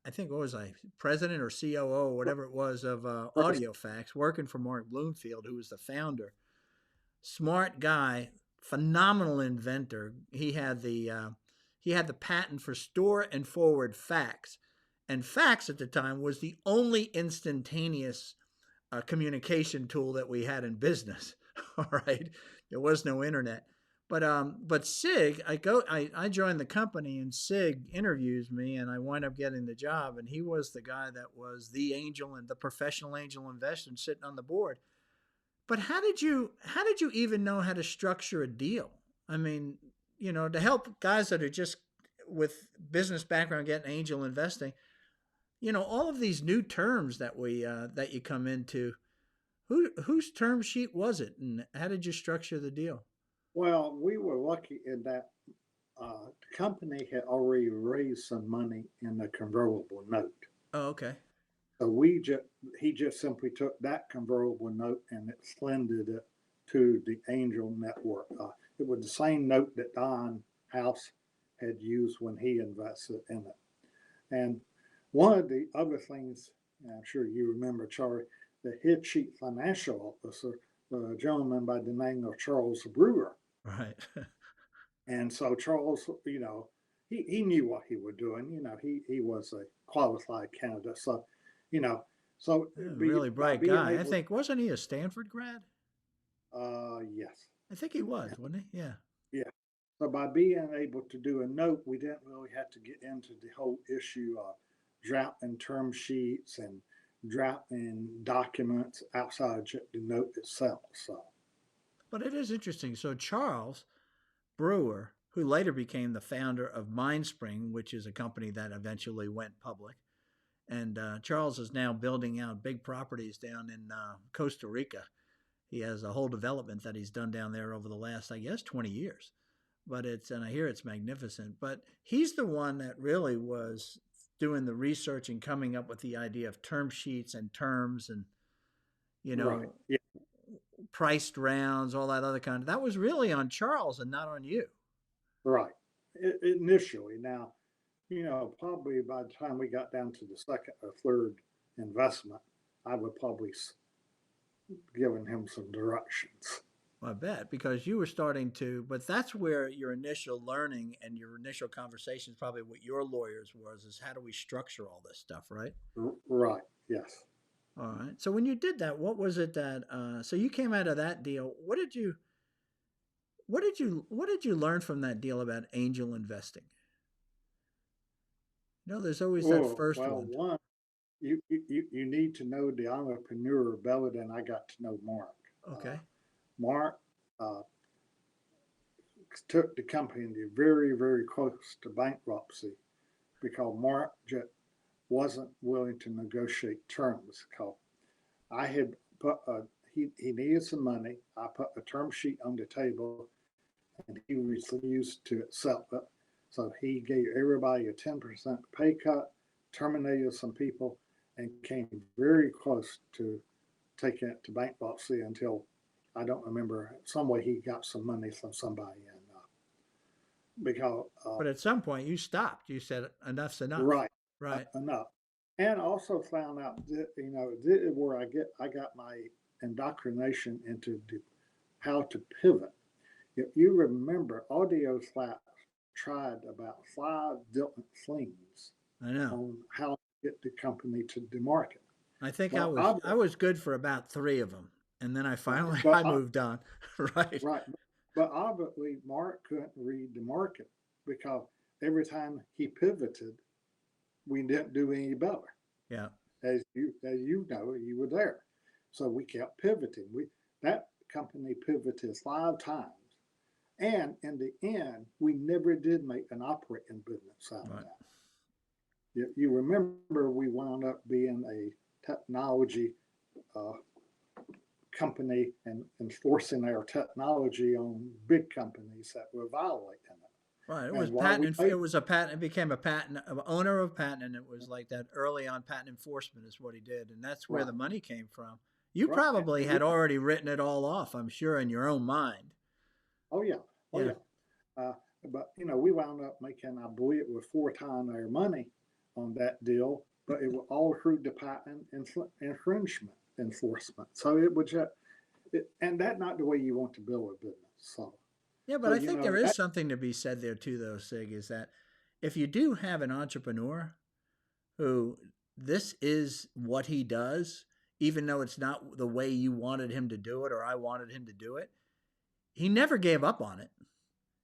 I think what was I president or COO or whatever it was of Audio Facts, working for Mark Bloomfield, who was the founder. Smart guy, phenomenal inventor. He had the patent for store and forward fax, and fax at the time was the only instantaneous communication tool that we had in business. All right, there was no internet. But Sig, I joined the company and Sig interviews me and I wind up getting the job and he was the guy that was the angel and the professional angel investor sitting on the board. But how did you even know how to structure a deal? I mean, to help guys that are just with business background getting angel investing, all of these new terms that you come into. Whose term sheet was it, and how did you structure the deal? Well, we were lucky in that the company had already raised some money in a convertible note. Oh, okay. So he just simply took that convertible note and extended it to the Angel Network. It was the same note that Don House had used when he invested in it. And one of the other things, I'm sure you remember, Charlie, the head chief financial officer, a gentleman by the name of Charles Brewer. Right. And so Charles, he knew what he was doing. He was a qualified candidate. So, you know, so Really by bright being guy. I able, think, wasn't he a Stanford grad? yes, I think he was, wasn't he? Yeah. yeah. So by being able to do a note, we didn't really have to get into the whole issue of drafting term sheets and drafting documents outside the note itself. So, But it is interesting. So Charles Brewer, who later became the founder of MindSpring, which is a company that eventually went public, and Charles is now building out big properties down in Costa Rica. He has a whole development that he's done down there over the last, I guess, 20 years. But and I hear it's magnificent. But he's the one that really was doing the research and coming up with the idea of term sheets and terms and, you right, know, yeah, priced rounds, all that other kind of. That was really on Charles and not on you. right. Initially, now, probably by the time we got down to the second or third investment, I would probably given him some directions. I bet because you were starting to, but that's where your initial learning and your initial conversations, probably what your lawyers was, is how do we structure all this stuff, right? Right. Yes. All right. So when you did that, what was it that? So you came out of that deal. What did you learn from that deal about angel investing? There's always that Oh first well, one. one, you need to know the entrepreneur better than I got to know Mark. Uh, Okay. Mark uh, took the company very, very close to bankruptcy because Mark just wasn't willing to negotiate terms. Because I had put he needed some money. I put a term sheet on the table, and he refused to accept it. So he gave everybody a 10% pay cut, terminated some people, and came very close to taking it to bankruptcy until I don't remember some way he got some money from somebody, and because But at some point you stopped. You said enough's enough. right, Right. enough, and also found out that this is where I got my indoctrination into how to pivot. If you remember, Audio Slap tried about 5 different things I know. on how to get the company to the market. I think Well, I was good for about three of them, and then I right, finally but I moved on. Right. right, but obviously Mark couldn't read the market because every time he pivoted, we didn't do any better. Yeah. As you know, you were there, so we kept pivoting. That company pivoted 5 times, and in the end, we never did make an operating business out of Right. that. You remember we wound up being a technology uh, company and enforcing our technology on big companies that were violating Right. It it. was And while we patent. It made was a patent. It became a patent owner of patent, and it was like that early on patent enforcement is what he did, and that's where right, the money came from. You right, probably and we had already written it all off, I'm sure, in your own mind. oh yeah, oh Yeah. yeah. Uh, but we wound up making, I believe it was 4 times our money on that deal, but it was all through the patent infringement enforcement. So it was just, and that's not the way you want to build a business. So, Yeah, so but I think there is that, something to be said there too, though, Sig, is that if you do have an entrepreneur who this is what he does, even though it's not the way you wanted him to do it or I wanted him to do it, he never gave up on it.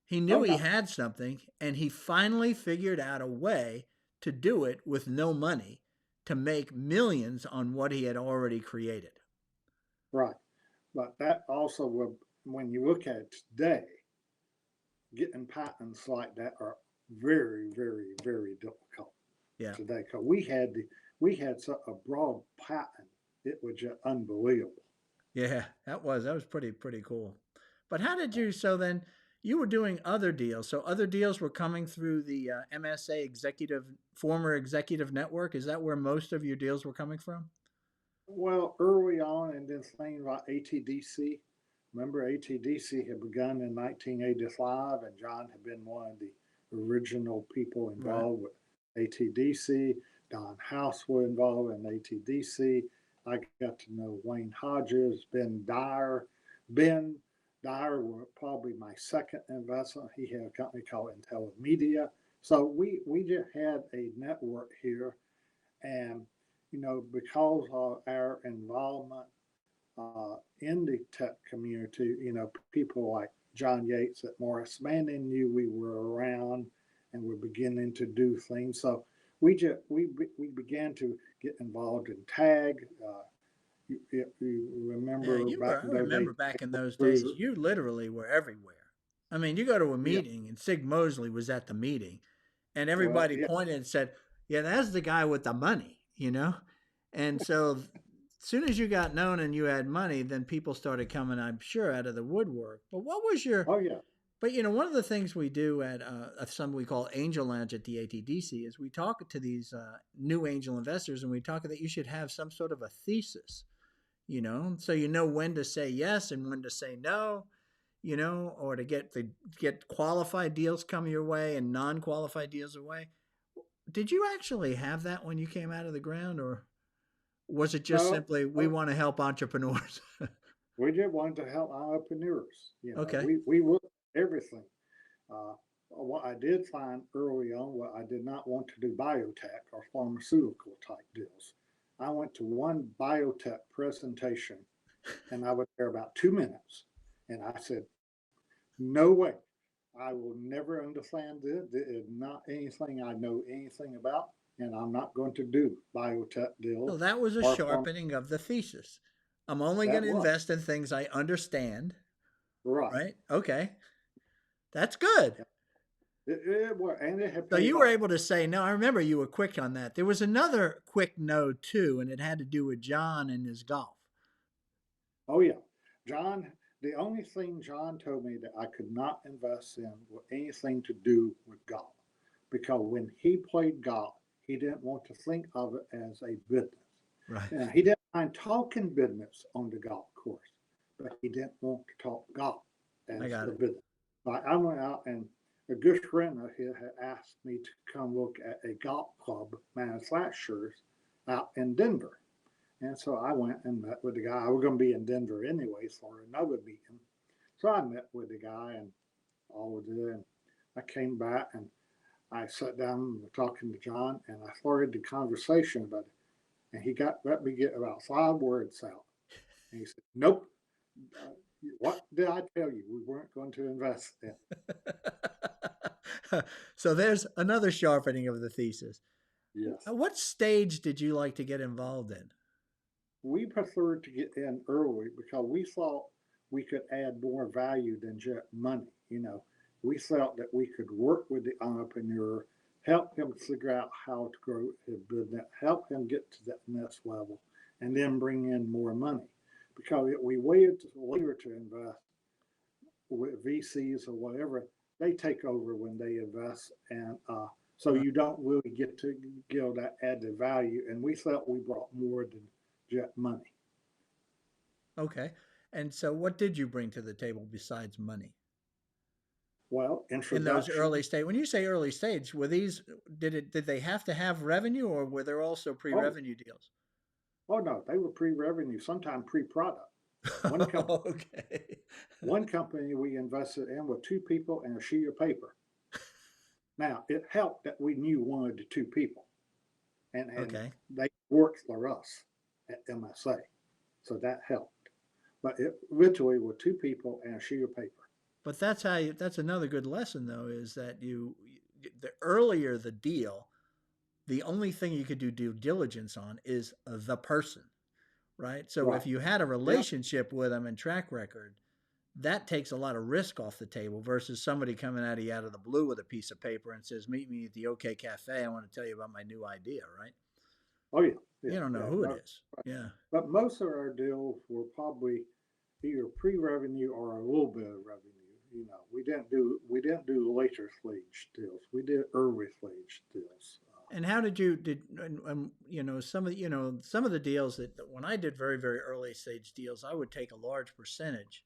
He knew oh he no, had something and he finally figured out a way to do it with no money to make millions on what he had already created. right. But that also will, when you look at it today, getting patents like that are very, very, very difficult Yeah. today because we had such a broad patent. It was just unbelievable. Yeah, that was pretty cool. But how did you so then you were doing other deals. So other deals were coming through the MSA former executive network. Is that where most of your deals were coming from? Well, early on, and then thing about ATDC. Remember, ATDC had begun in 1985, and John had been one of the original people Right. involved with ATDC. Don House was involved in ATDC. I got to know Wayne Hodges, Ben Dyer. Ben Dyer was probably my second investment. He had a company called Intellimedia. So we just had a network here, and because of our involvement in the tech community, people like John Yates at Morris Manning knew we were around and were beginning to do things. So we began to get involved in tag. You Yeah, remember you were. back I in those days, remember back in those days, cruiser. you literally were everywhere. I mean, you go to a Yeah. meeting and Sig Mosley was at the meeting, and Well, everybody yeah. pointed and said, "Yeah, that's the guy with the money," And so, as soon as you got known and you had money, then people started coming, I'm sure, out of the woodwork. But what was your? Oh, yeah. But one of the things we do at something we call Angel Lounge at the ATDC is we talk to these new angel investors, and we talk that you should have some sort of a thesis, so you know when to say yes and when to say no, or to get qualified deals come your way and non-qualified deals away. Did you actually have that when you came out of the ground, or was it just No, simply we no, want to help entrepreneurs? we just wanted to help entrepreneurs. Okay. We looked at everything. What I did find early on, what I did not want to do biotech or pharmaceutical type deals. I went to one biotech presentation and I was there about 2 minutes. And I said, no way. I will never understand this. This is not anything I know anything about. And I'm not going to do biotech So deals that was a or pharma. sharpening of the thesis. I'm only going That to was invest in things I understand, right. right? Okay. That's good. Yeah. It was, and it had So paid you were off. able to say no. I remember you were quick on that. There was another quick no too, and it had to do with John and his golf. Oh yeah, John. The only thing John told me that I could not invest in was anything to do with golf, because when he played golf, he didn't want to think of it as a business. Right. He didn't mind talking business on the golf course, but he didn't want to talk golf I as got a it. business. I went out, and a good friend of his had asked me to come look at a golf club manufacturers out in Denver. And so I went and met with the guy. I was going to be in Denver anyway for another meeting. So I met with the guy and all of it. And I came back and I sat down and was talking to John and I started the conversation about it. And he let me get about 5 words out. And he said, nope. Uh, what did I tell you? We weren't going to invest in. So there's another sharpening of the thesis. Yes. At what stage did you like to get involved in? We preferred to get in early because we thought we could add more value than just money. We felt that we could work with the entrepreneur, help him figure out how to grow his business, help him get to that next level, and then bring in more money. Because if we waited later to invest with VCs or whatever, they take over when they invest, and so Right. you don't really get to give that added value. And we felt we brought more than just money. Okay. And so what did you bring to the table besides money Well, in those early introduction. stage? When you say early stage, were these did they have to have revenue, or were there also Oh, pre-revenue deals? oh no, they were pre-revenue, sometimes pre-product. One company, Okay. one company we invested in with two people and a sheet of paper. Now it helped that we knew one of the two people, and Okay. they worked for us at MSA, so that helped. But it literally were two people and a sheet of paper. But that's another good lesson though, is that the earlier the deal, the only thing you could do due diligence on is the person, right? So if Right. you had a Yeah. relationship with them and track record, that takes a lot of risk off the table versus somebody coming at you out of the blue with a piece of paper and says, "Meet me at the OK Cafe. I want to tell you about my new idea," right? Oh yeah. You Yeah. don't know Yeah. who it No. is. Yeah. But most of our deals were probably either pre-revenue or a little bit of revenue. we didn't do later stage deals. We did early stage deals. And how did you did some of the deals that when I did very early stage deals, I would take a large percentage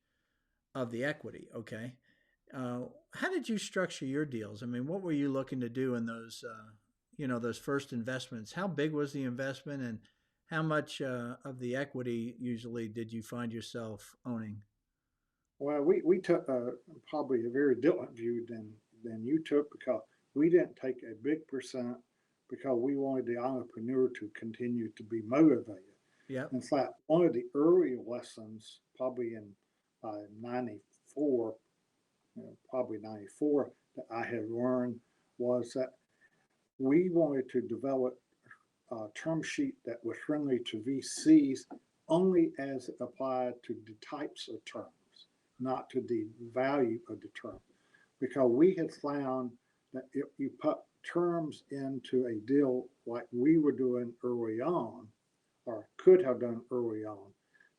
of the equity. Okay, uh, how did you structure your deals? I mean, what were you looking to do in those those first investments? How big was the investment, and how much of the equity usually did you find yourself owning? Well, we took probably a very different view than you took because we didn't take a big percent because we wanted the entrepreneur to continue to be motivated. Yep. In fact, one of the early lessons, probably in '94, probably '94, that I had learned was that we wanted to develop a term sheet that was friendly to VCs only as it applied to the types of terms, not to the value of the term. Because we had found that if you put terms into a deal like we were doing early on, or could have done early on,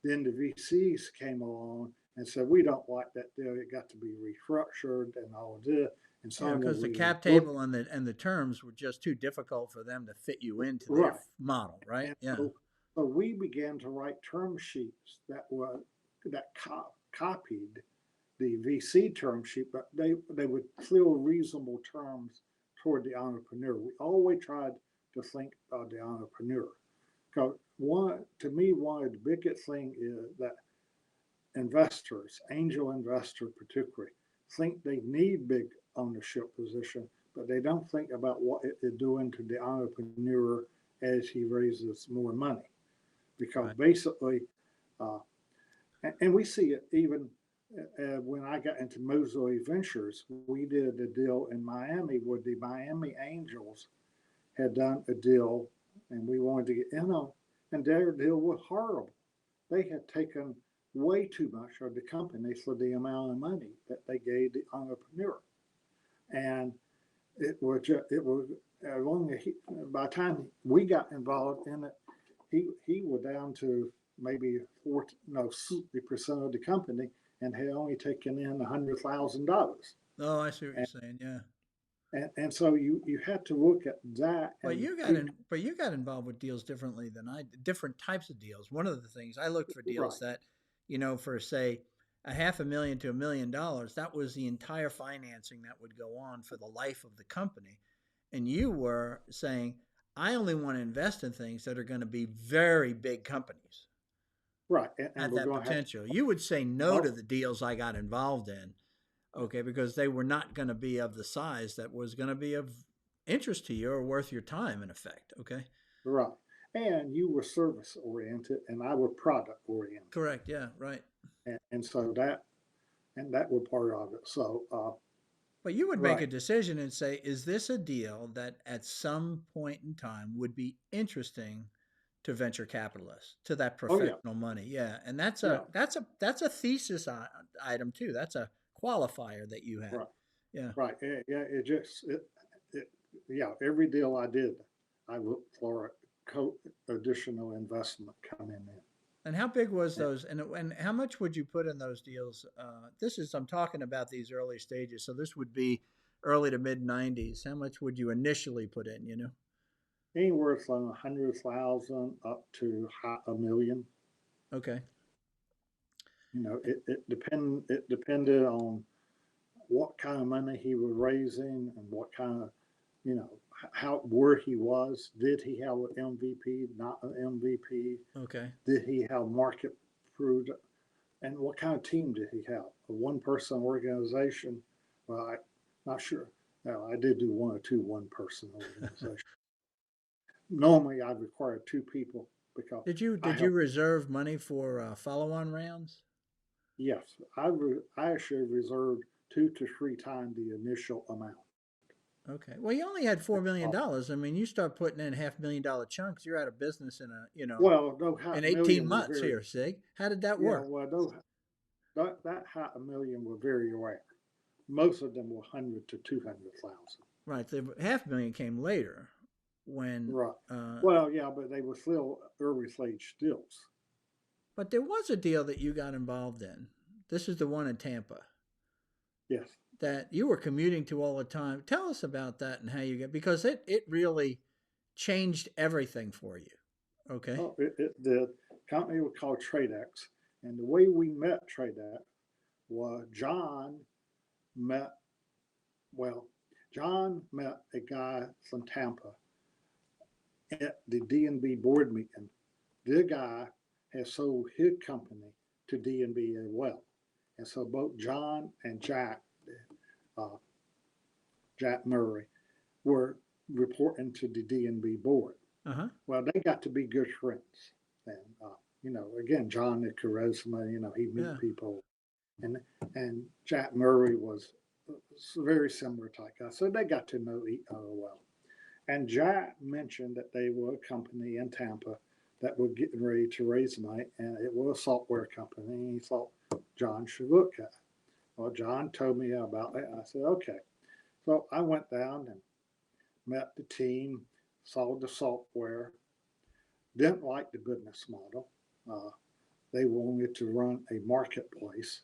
then the VCs came along and said, we don't like that deal. It got to be restructured and all of this. And Yeah, some because of the we cap looked table and the terms were just too difficult for them to fit you into their right. model, right? And Yeah. so we began to write term sheets that copied the VC term sheet, but they would still reasonable terms toward the entrepreneur. We always tried to think of the entrepreneur. Because one of the biggest thing is that investors, angel investors particularly, think they need big ownership position, but they don't think about what it is doing to the entrepreneur as he raises more money. Because Right. basically, uh, and we see it even when I got into Mosley Ventures, we did a deal in Miami where the Miami Angels had done a deal and we wanted to get in on, and their deal was horrible. They had taken way too much of the company for the amount of money that they gave the entrepreneur. And it was only by the time we got involved in it, he was down to maybe 40, no, 60% of the company and had only taken in $100,000. Oh, I see what you're And, saying. Yeah. and so you had to look at that and we But you got involved with deals differently than I did, different types of deals. One of the things I looked for deals right, that, for say a half a million to $1 million, that was the entire financing that would go on for the life of the company. And you were saying, I only want to invest in things that are going to be very big companies right, and at we're that going to have potential. You would say no to no, the deals I got involved in, okay, because they were not going to be of the size that was going to be of interest to you or worth your time, in effect. Okay. right, and you were service oriented and I was product oriented, Correct. Yeah. Right. and so that was part of it. So But you would make right, a decision and say, is this a deal that at some point in time would be interesting to venture capitalists, to that oh yeah, professional money? Yeah. And yeah, that's a thesis item too. That's a qualifier that you had. right. Yeah. Right. Yeah. It yeah. Every deal I did, I looked for a additional investment coming in. And how big was And those? And how much would you put in those deals? This is I'm talking about these early stages. So this would be early to mid '90s. How much would you initially put in? anywhere from 100,000 up to a million. Okay. It depended on what kind of money he was raising and what kind of how where he was. Did he have an MVP? Not an MVP? Okay. Did he have market proof? And what kind of team did he have? A one-person organization? Well, I'm not sure. No, I did do one or two one-person organizations. Normally, I require two people because I Did you have. reserve money for follow-on rounds? Yes, I actually reserved 2 to 3 times the initial amount. Okay. Well, you only had Uh, $4 million. I mean, you start putting in $500,000 chunks, you're out of business well, no, half in a 18 million were months very. here, Sig. How did that Yeah, work? well, that half a million were very rare. Most of them were 100 to 200,000. Right. The half million came later when Right. uh, Well, yeah, but they were still early stage stills. but there was a deal that you got involved in. This is the one in Tampa. Yes. that you were commuting to all the time. Tell us about that and how you get, because it really changed everything for you. Okay. Oh, it did. Company was called Tradex. And the way we met Tradex was met, well, John met a guy from Tampa at the DNB board meeting. The guy has sold his company to DNB as well. And so both John and uh, Jack Murray, were reporting to the DNB board. Uh-huh. Well, they got to be good friends. And, again, John had charisma, he'd Yeah. meet people. And, and Jack Murray was a very similar type guy. So they got to know each other well. And Jack mentioned that they were a company in Tampa that were getting ready to raise money, and it was a software company. And he thought John should look at it. Well, John told me about it. And I said, okay. So I went down and met the team, saw the software, didn't like the business model. They wanted to run a marketplace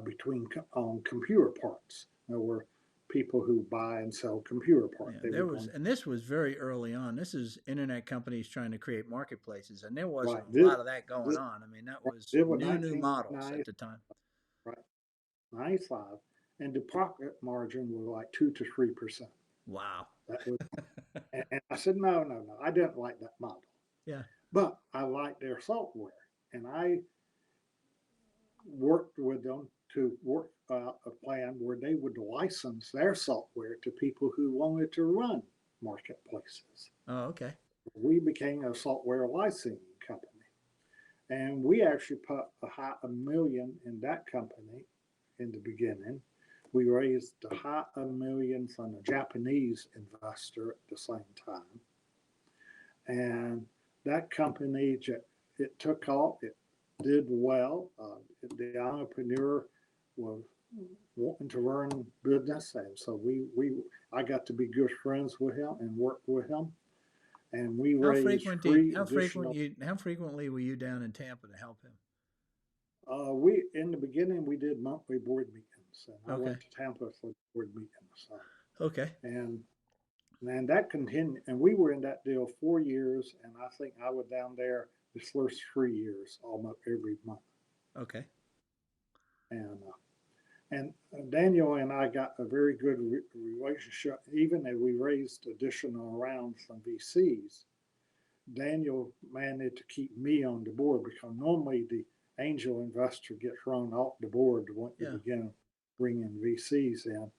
between on computer parts. There were people who buy and sell computer parts. Yeah, and this was very early on. This is internet companies trying to create marketplaces, and there wasn't right. a lot of that going This, on. I mean, that was it was new models 1990, at the time. right, 95, and the profit margin was like 2 to 3%. Wow. That was, and I said, no, no, no, I didn't like that model. Yeah. But I liked their software, and I worked with them to work a plan where they would license their software to people who wanted to run marketplaces. Oh, okay. We became a software licensing company, and we actually put a million in that company in the beginning. We raised a million from a Japanese investor at the same time, and that company, it took off. It did well. The entrepreneur was wanting to run business, and so I got to be good friends with him and work with him, and we raised three additional. How frequently were you down in Tampa to help him? We in the beginning we did monthly board meetings, and I Okay. went to Tampa for board meetings. Okay. And that continued, and we were in that deal 4 years, and I think I was down there the first 3 years almost every month. Okay. And Daniel and I got a very good relationship, even as we raised additional rounds from VCs. Daniel managed to keep me on the board because normally the angel investor gets thrown off the board once you begin bringing VCs in,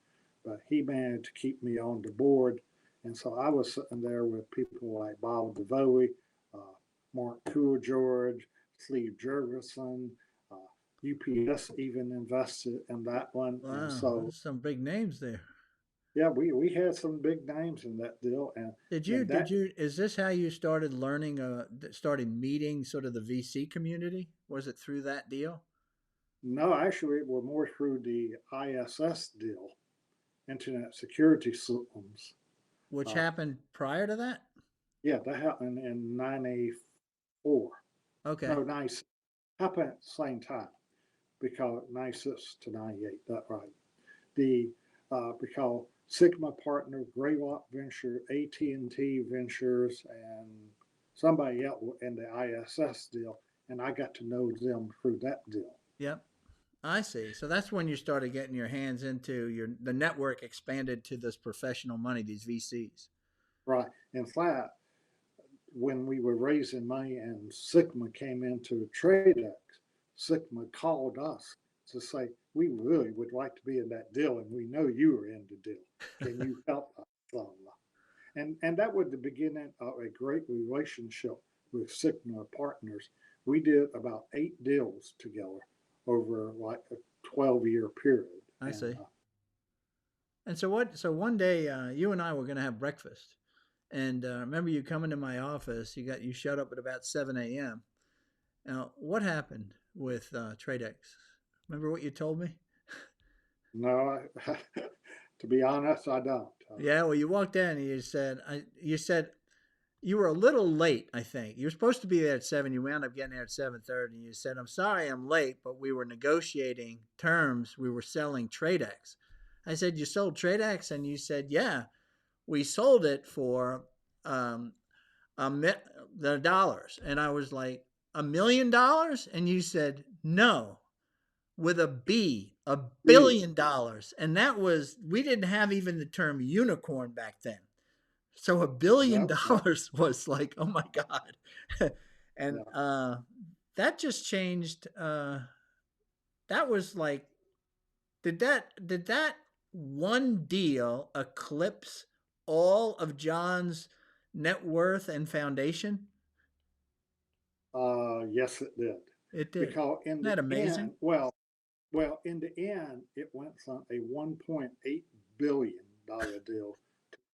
but he managed to keep me on the board. And so I was sitting there with people like Bob DeVoe, Mark George, Steve Jurgensen, UPS even invested in that one. Wow, and so there's some big names there. yeah, we had some big names in that deal. And is this how you started learning, started meeting sort of the VC community? Was it through that deal? No, actually, it was more through the ISS deal, Internet Security Systems. Which happened prior to that? Yeah, that happened in 94. Okay. No, happened at the same time because 96 to 98, that's right. Because Sigma Partner, Greylock Venture, AT&T Ventures, and somebody else in the ISS deal, and I got to know them through that deal. Yep, I see. So that's when you started getting your hands into the network expanded to this professional money, these VCs. Right. In fact, when we were raising money and Sigma came into TradeX, Sigma called us to say, we really would like to be in that deal, and we know you are in the deal. Can you help us? And that was the beginning of a great relationship with Sigma Partners. We did about 8 deals together over like a 12-year period. I see. And so one day you and I were going to have breakfast. And remember you coming to my office, you showed up at about 7 a.m. Now, what happened with TradeX? Remember what you told me? No, to be honest, I don't. Yeah, well, you walked in and you said, you were a little late, I think. You were supposed to be there at 7. You wound up getting there at 7:30. And you said, "I'm sorry I'm late, but we were negotiating terms. We were selling Tradex." I said, "You sold Tradex?" And you said, "Yeah, we sold it for um, the dollars." And I was like, $1 million? And you said, "No, with a B, B. $1 billion." And that was, we didn't have even the term unicorn back then. So $1 billion Yep, yep, was like, oh my God. And yeah. that just changed. That was like, did that one deal eclipse all of John's net worth and foundation? Yes, it did. It did. Because in Isn't the that amazing? end, in the end, it went from a $1.8 billion deal to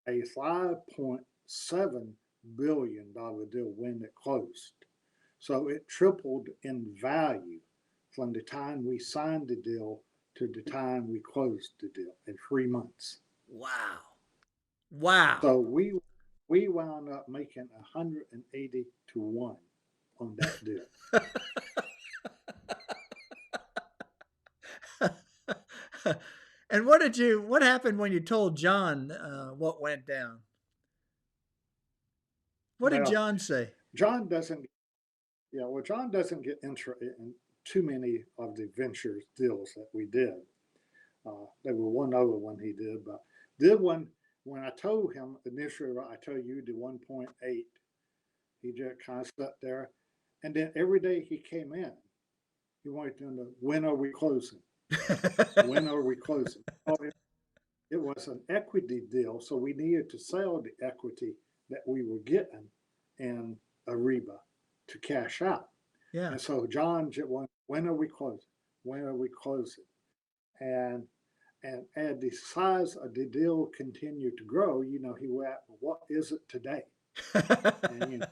a $5.7 billion deal when it closed. So it tripled in value from the time we signed the deal to the time we closed the deal in 3 months. Wow. Wow. So we wound up making 180 to 1 on that deal. And what happened when you told John what went down? What did Well, John say? John doesn't John doesn't get interested in too many of the ventures deals that we did. There was one other one he did, but did one when I told him initially, I told you the 1.8, he just kind of sat there. And then every day he came in, he wanted to know, when are we closing? When are we closing? Oh, it was an equity deal, so we needed to sell the equity that we were getting in Ariba to cash out. Yeah. And so John just went, when are we closing? When are we closing? And as the size of the deal continued to grow, he went, what is it today? And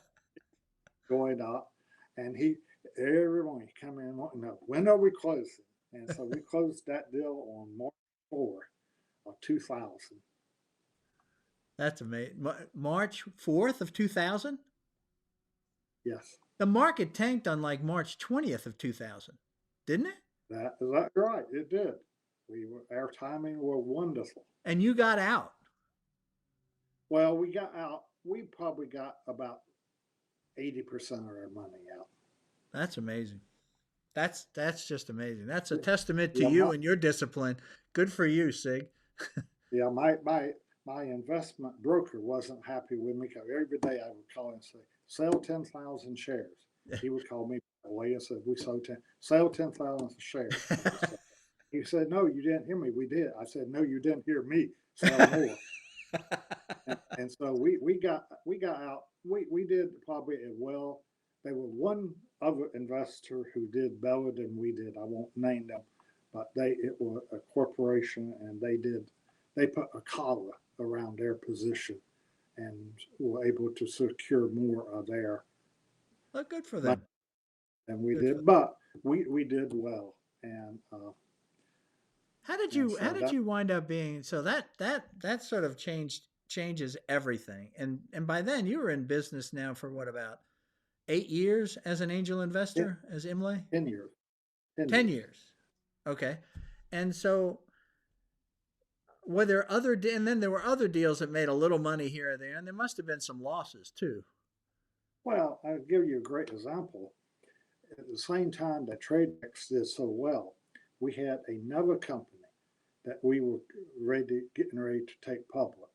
going up, and every morning he come in wanting to know, when are we closing? And so we closed that deal on March 4 of 2000. That's amazing. March 4th of 2000? Yes, The market tanked on like March 20th of 2000, didn't it? that's right. It did. Our timing was wonderful. And you got out. Well, we got out. We probably got about 80% of our money out. That's amazing. That's just amazing. That's a testament to Yeah, you and your discipline. Good for you, Sig. yeah, my investment broker wasn't happy with me because every day I would call and say, sell 10,000 shares. He would call me away and said, we sold 10, sell 10,000 shares. He said, no, you didn't hear me. We did. I said, no, you didn't hear me. Sell more. And so we got out. We did probably as well. There was one other investor who did better than we did. I won't name them, but it was a corporation, and they put a collar around their position and were able to secure more of their Well, good for money them. than we Good for did. them. But we did well, How did and you how so did that you wind up being so that sort of changes everything. And by then you were in business now for what, about 8 years as an angel it, investor as Imlay? 10 years, 10 10 years. years. Okay. And so were there and then there were other deals that made a little money here or there, and there must have been some losses too. Well, I'll give you a great example. At the same time that TradeX did so well, we had another company that we were getting ready to take public.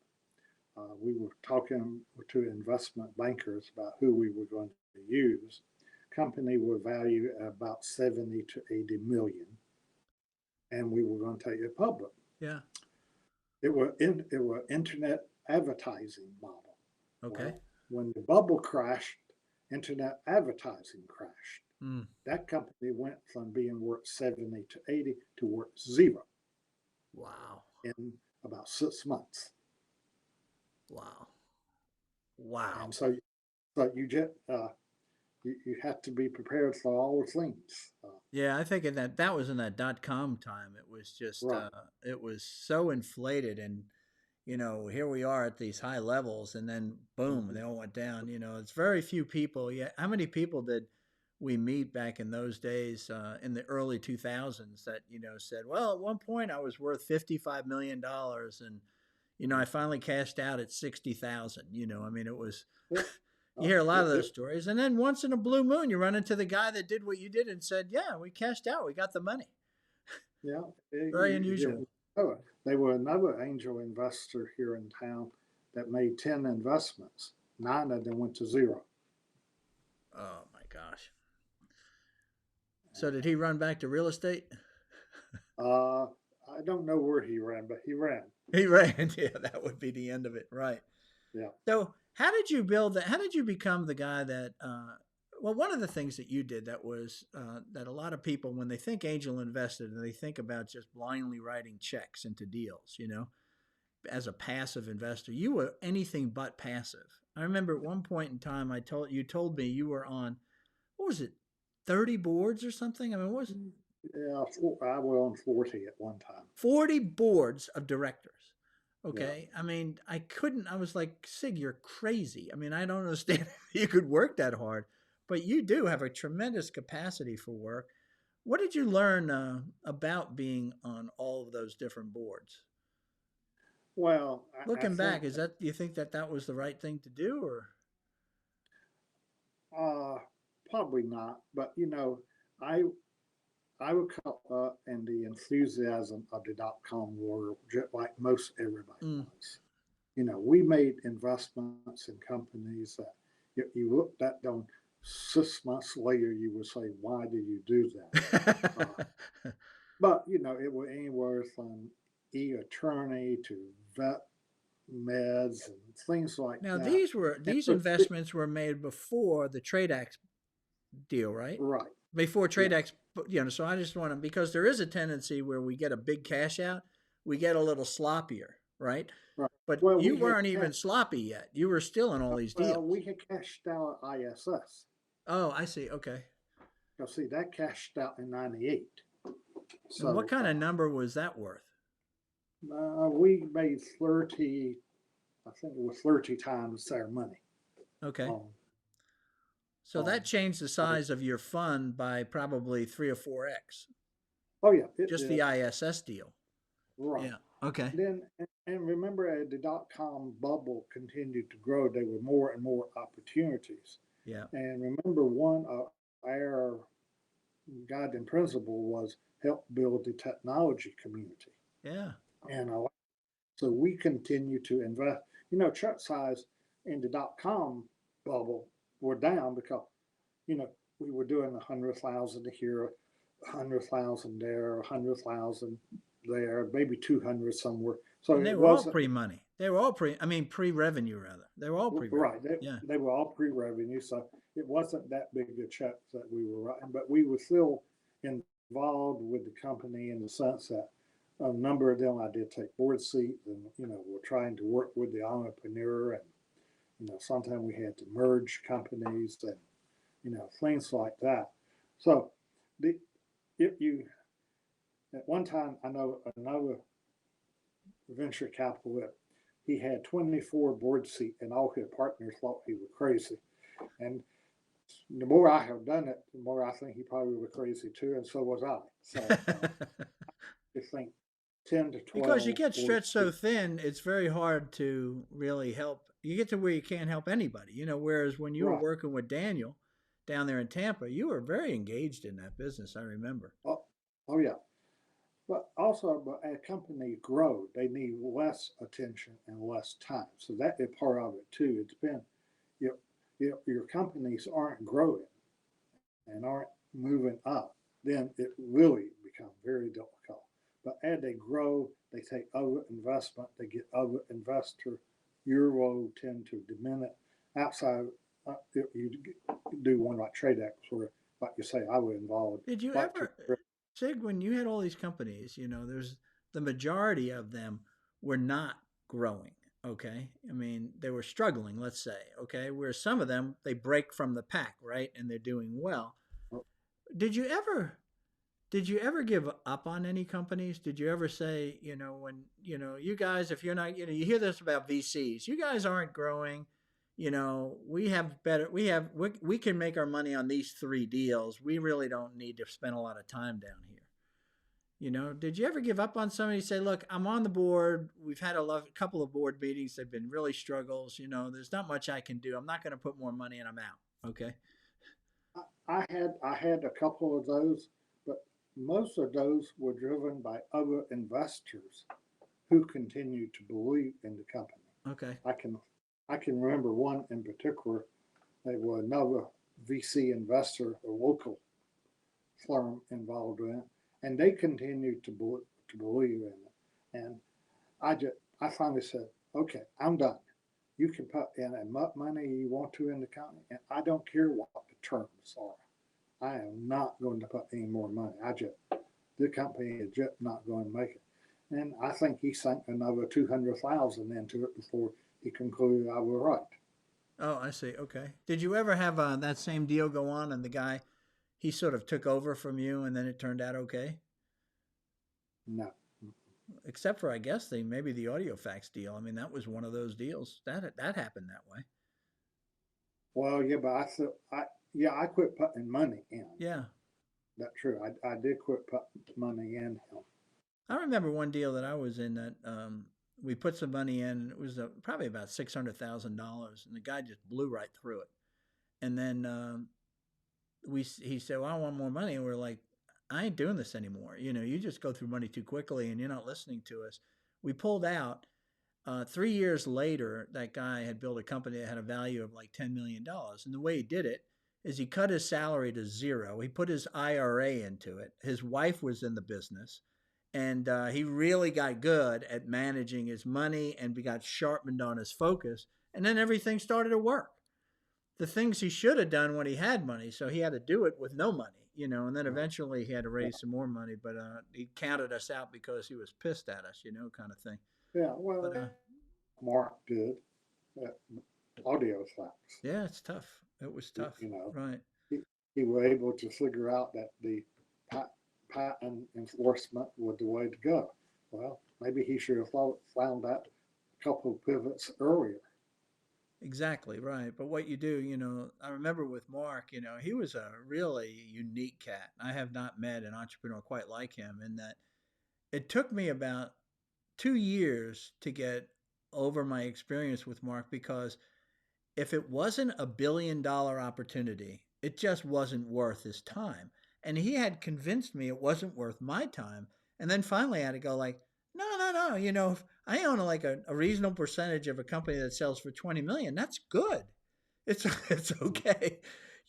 We were talking to investment bankers about who we were going to use. Company were valued at about 70 to 80 million, and we were going to take it public. Yeah. It was internet advertising model. Okay. Well, when the bubble crashed, internet advertising crashed. Mm. That company went from being worth 70 to 80 to worth zero Wow. in about 6 months. Wow. Wow. And so you just you have to be prepared for all things. Yeah, I think in that was in that .com time. It was just Right. it was so inflated, and here we are at these high levels, and then boom, they all went down. It's very few people. Yeah, how many people did we meet back in those days, in the early 2000s, that said, well, at one point I was worth $55 million, and I finally cashed out at 60,000. I mean, it was. Yeah. You hear a lot of those stories, and then once in a blue moon, you run into the guy that did what you did and said, "Yeah, we cashed out, we got the money." Yeah, Very unusual. they were another angel investor here in town that made 10 investments. 9 of them went to zero. Oh my gosh! So did he run back to real estate? I don't know where he ran, but he ran. He ran. Yeah, that would be the end of it, right? Yeah. So how did you build that? How did you become the guy that? Well, one of the things that you did that was that a lot of people, when they think angel invested, they think about just blindly writing checks into deals. As a passive investor, you were anything but passive. I remember at one point in time, you told me you were on, what was it, 30 boards or something? I mean, what was it? Yeah, I was on 40 at one time. 40 boards of directors. Yeah. Okay. I mean, I was like, Sig, you're crazy. I mean, I don't understand you could work that hard, but you do have a tremendous capacity for work. What did you learn about being on all of those different boards? Well, I Looking back, think do you think that was the right thing to do, or? probably not, but I I would caught up in the enthusiasm of the .com world, just like most everybody Mm. was. We made investments in companies that you looked at them 6 months later, you would say, "Why did you do that?" But it was anywhere from e-attorney to vet meds and things like Now that. And these investments were made before the Trade Act deal, right? right, Before yeah, Trade Act, so I just want to, because there is a tendency where we get a big cash out, we get a little sloppier, right? right. But Well, you we had weren't even sloppy yet. You were still in all these well, deals. we had cashed out ISS. Oh, I see. Okay. See, that cashed out in '98. And what So kind of number was that worth? we made 30, I think it was 30 times their money Okay. on, So on that changed the size of your fund by probably 3 or 4x. oh, yeah, it Just did. the ISS deal. Right. Yeah. Okay. Then, and remember, as the .com bubble continued to grow, there were more and more opportunities. Yeah. And remember, one of our guiding principle was help build the technology community. Yeah. And so we continue to invest. Chart size in the .com bubble were down because we were doing 100,000 here, 100,000 there, 100,000 there, maybe 200 somewhere. So And they it were all wasn't pre-money. They were all pre-revenue rather. They were all pre-revenue. right. They, Yeah. they were all pre-revenue, so it wasn't that big a check that we were writing, but we were still involved with the company in the sense that a number of them I did take board seats, and we're trying to work with the entrepreneur, and sometimes we had to merge companies, and things like that. So the if you at one time, I know another venture capitalist, he had 24 board seats, and all his partners thought he was crazy. And the more I have done it, the more I think he probably was crazy too, and so was I. So I think 10 to Because you 12 get board stretched so seats. thin, it's very hard to really help. You get to where you can't help anybody, whereas when you were Right. working with Daniel down there in Tampa, you were very engaged in that business, I remember. Oh, oh yeah. But also, but as companies grow, they need less attention and less time. So that is part of it too. It depends. If your companies aren't growing and aren't moving up, then it really becomes very difficult. But as they grow, they take other investment, they get other investor. Your role tend to diminish. Outside, if you do one like Trade X, where, like you say, I was involved, Did you like to, ever, Sig, when you had all these companies, there's the majority of them were not growing. Okay. I mean, they were struggling, let's say. Okay. Where some of them, they break from the pack, right? And they're doing well. Did you ever Did you ever give up on any companies? Did you ever say, when, you guys, if you're not, you hear this about VCs, you guys aren't growing, we have better, we can make our money on these three deals. We really don't need to spend a lot of time down here. Did you ever give up on somebody? Say, look, I'm on the board. We've had couple of board meetings. They've been really struggles. There's not much I can do. I'm not going to put more money and I'm out. Okay. I had a couple of those, but most of those were driven by other investors who continued to believe in the company. Okay. I can remember one in particular. They were another VC investor, a local firm involved in it, and they continued to believe in it. And I finally said, okay, I'm done. You can put in as much money you want to in the company, and I don't care what the terms are. I am not going to put any more money. The company is just not going to make it. And I think he sank another 200,000 into it before he concluded I was right. Oh, I see. Okay. Did you ever have that same deal go on and the guy, he sort of took over from you and then it turned out okay? No. Except for, I guess, maybe the audio fax deal. I mean, that was one of those deals. That happened that way. Well, yeah, but I quit putting money in. Yeah. That's true. I did quit putting money in him. I remember one deal that I was in that we put some money in. It was probably about $600,000, and the guy just blew right through it. And then he said, "Well, I want more money." And we're like, "I ain't doing this anymore. You just go through money too quickly, and you're not listening to us." We pulled out. 3 years later, that guy had built a company that had a value of like $10 million, and the way he did it is he cut his salary to zero. He put his IRA into it. His wife was in the business, and he really got good at managing his money and got sharpened on his focus. And then everything started to work. The things he should have done when he had money, so he had to do it with no money, and then Right. eventually he had to Yeah. raise some more money, but he counted us out because he was pissed at us, kind of thing. Yeah. But Well, Mark did uh, audio facts. yeah, it's tough. It was You, tough, you know, right? he, he was able to figure out that the patent enforcement was the way to go. Well, maybe he should have found that a couple of pivots earlier. Exactly, right. But what you do, I remember with Mark, he was a really unique cat. I have not met an entrepreneur quite like him in that it took me about 2 years to get over my experience with Mark because if it wasn't a $1 billion opportunity, it just wasn't worth his time. And he had convinced me it wasn't worth my time. And then finally I had to go like, no, no, no. If I own like a reasonable percentage of a company that sells for 20 million. That's good. It's it's okay.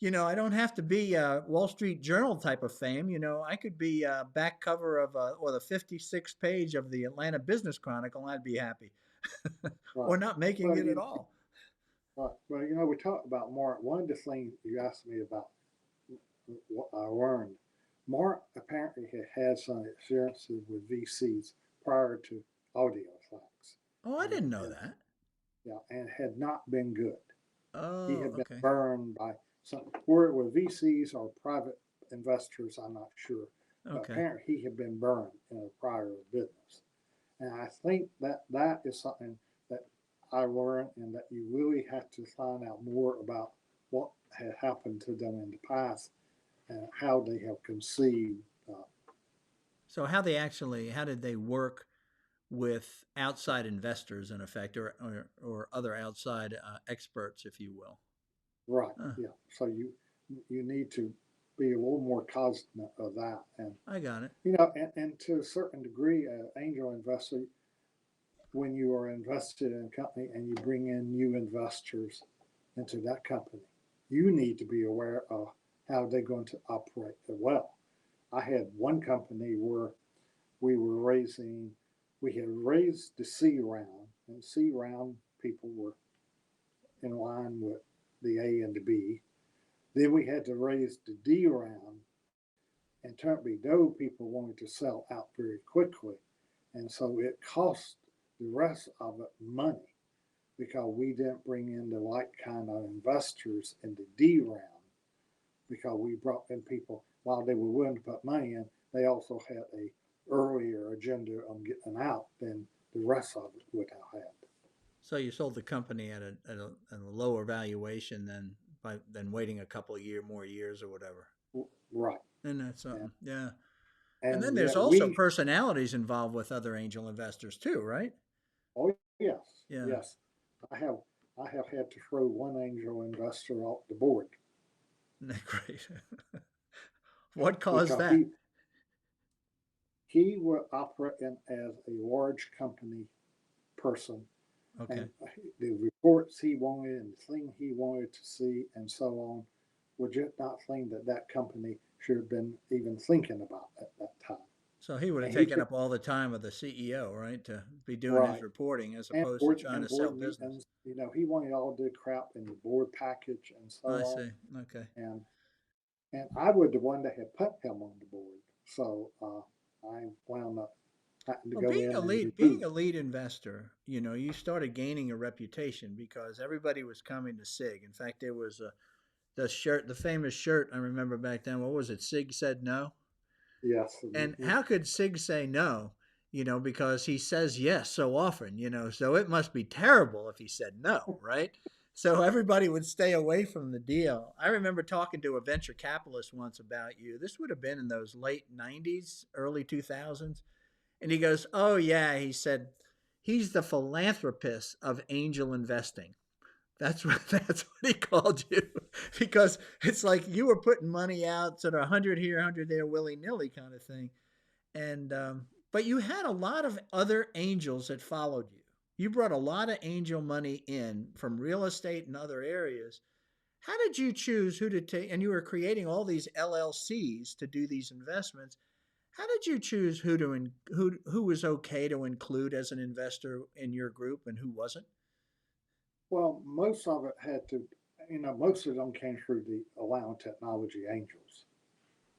I don't have to be a Wall Street Journal type of fame. I could be back cover of or the 56th page of the Atlanta Business Chronicle. And I'd be happy, Right. or not making Well, it at all. right. Well, we talked about Mark. One of the things you asked me about what I learned, Mark apparently had had some experiences with VCs prior to audio facts, Oh, I and didn't know and that. yeah, and had not been good. He Oh, had been okay. burned by some, where it was VCs or private investors, I'm not sure. But Okay. apparently he had been burned in a prior business. And I think that is something that I learned and that you really have to find out more about what had happened to them in the past and how they have conceived. So how did they work with outside investors in effect, or other outside experts, if you will? Right, Huh, yeah. So you need to be a little more cognizant of that. And, I got it. and to a certain degree, angel investor, when you are invested in a company and you bring in new investors into that company, you need to be aware of how they're going to operate as well. I had one company where we were raising, we had raised the C round, and C round people were in line with the A and the B. Then we had to raise the D round, and turn those people wanted to sell out very quickly. And so it cost the rest of it money because we didn't bring in the right kind of investors in the D round because we brought in people while they were willing to put money in, they also had a earlier agenda on getting out than the rest of it would have had. So you sold the company at a lower valuation than waiting a couple of more years or whatever. Right. And that's And, something. Yeah. And then and there's yet also we, personalities involved with other angel investors too, right? oh yes, Yeah. yes, I have I have had to throw one angel investor off the board Great. What caused because that? he was operating as a large company person, Okay. and the reports he wanted and the thing he wanted to see and so on were just not things that that company should have been even thinking about at that time. So he would have And he taken could, up all the time of the CEO, right, to be doing his right, reporting as opposed to trying to and sell board business. meetings, he wanted all the crap in the board package and so I on. see. Okay. And I was the one that had put him on the board, so I wound up having to Well, go in and being remove. a lead investor, you started gaining a reputation because everybody was coming to Sig. In fact, there was the famous shirt I remember back then. What was it? Sig said no. Yes, And how could Sig say no? Because he says yes so often, so it must be terrible if he said no, right? So everybody would stay away from the deal. I remember talking to a venture capitalist once about you. This would have been in those late 90s, early 2000s. And he goes, "Oh, yeah," he said, "he's the philanthropist of angel investing." That's what he called you because it's like you were putting money out, sort of 100 here, 100 there, willy nilly kind of thing. And but you had a lot of other angels that followed you. You brought a lot of angel money in from real estate and other areas. How did you choose who to take? And you were creating all these LLCs to do these investments. How did you choose who was okay to include as an investor in your group and who wasn't? well, most of it had to, most of them came through the Allowing Technology Angels.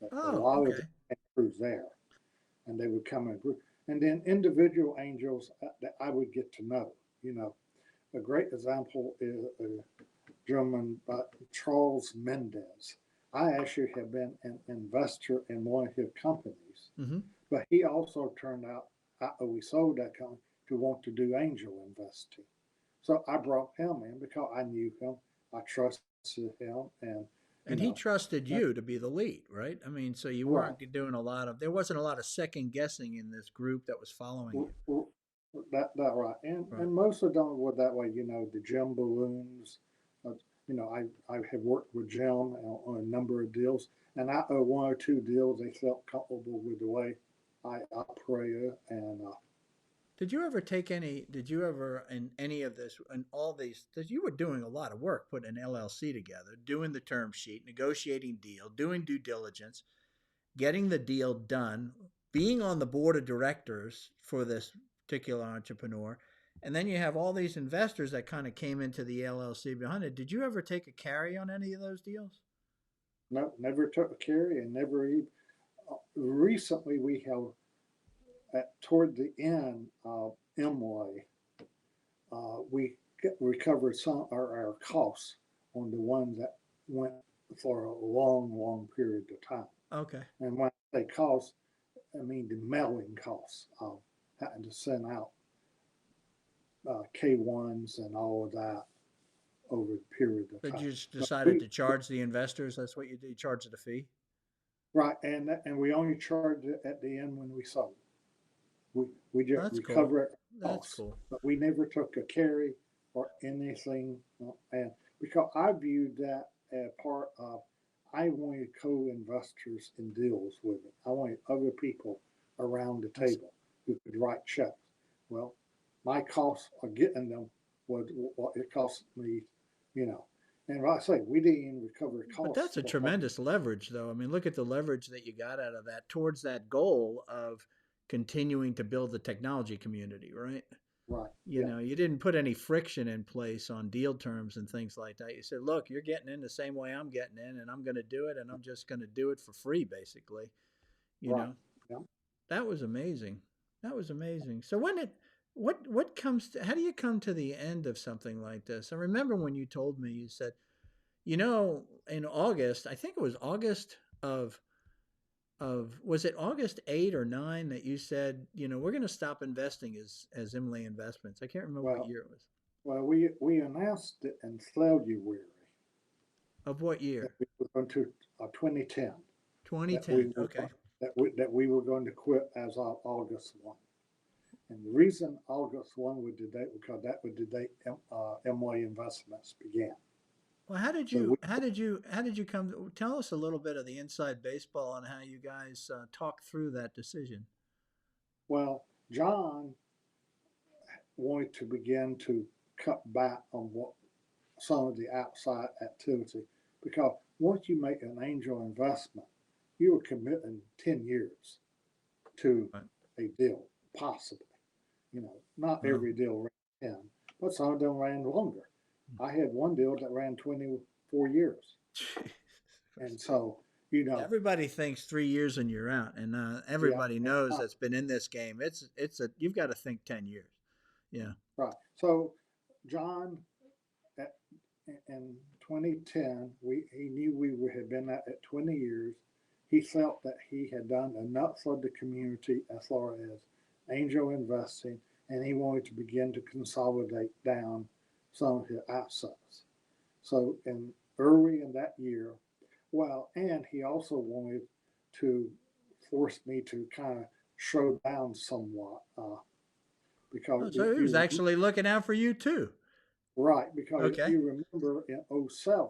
A Oh, lot of them okay. came through there, and they would come in a group. And then individual angels that I would get to know. You know, a great example is a gentleman by Charles Mendes. I actually have been an investor in one of his companies, Mm-hmm. but he also turned out, we sold that company to want to do angel investing. So I brought him in because I knew him, I trusted him, and you And he know, trusted that, you to be the lead, right? I mean, so you right. weren't doing there wasn't a lot of second guessing in this group that was following you. That right, Right. and most of them were that way. The Jim balloons. Uh, I have worked with Jim on a number of deals, and I one or two deals they felt comfortable with the way I operated, and Did you ever, in any of this, and all these, that you were doing a lot of work putting an LLC together, doing the term sheet, negotiating deal, doing due diligence, getting the deal done, being on the board of directors for this particular entrepreneur. And then you have all these investors that kind of came into the LLC behind it. Did you ever take a carry on any of those deals? no, never took a carry, and never even. Recently, we have toward the end of Imlay, we recovered some of our costs on the ones that went for a long, long period of time. Okay. And when I say costs, I mean the mailing costs of having to send out K1s and all of that over the period of But time. you just But decided to charge the investors. That's what you do. You charge the fee. right, and we only charged it at the end when we sold. We just That's cool. recover That's costs, cool. but we never took a carry or anything. And because I viewed that as part of, I wanted co-investors in deals with it. I wanted other people around the That's table who could write checks. Well, my cost of getting them was what it cost me, you know. And like I say, we didn't even recover But costs that's a for tremendous leverage, though. I mean, look at the leverage that you got out of that towards that goal of continuing to build the technology community, right? right. Yeah, You didn't put any friction in place on deal terms and things like that. You said, look, you're getting in the same way I'm getting in, and I'm going to do it, and I'm just going to do it for free, basically. You right. know, Yeah. that was amazing. That was amazing. So how do you come to the end of something like this? I remember when you told me, you said, in August, I think it was August of was it August 8 or 9 that you said, we're going to stop investing as Imlay Investments? I can't remember what Well, year it was. we announced it in February Of what that year? we were going to 2010 that we 2010. were Okay. that we were going to quit as of August 1. And the reason August 1 was the date because that was the date MY Investments began. Well, how did So we, you how did you how did you come? Tell us a little bit of the inside baseball on how you guys talked through that decision. well, John wanted to begin to cut back on what some of the outside activity because once you make an angel investment, you are committing 10 years to Right. a deal, possibly. Not Well, every deal ran 10, but some of them ran longer. I had one deal that ran 24 years. And so, you know, everybody thinks 3 years and you're out, and yeah, everybody and, knows that's been in this game. You've got to think 10 years. Yeah. right. So, John, at, in 2010, he knew had been at 20 years. He felt that he had done enough for the community as far as angel investing, and he wanted to begin to consolidate down some of his assets. So, early in that year, well, and he also wanted to force me to kind of slow down somewhat because Oh, so he was actually looking out for you too. right, because Okay. you remember in '07,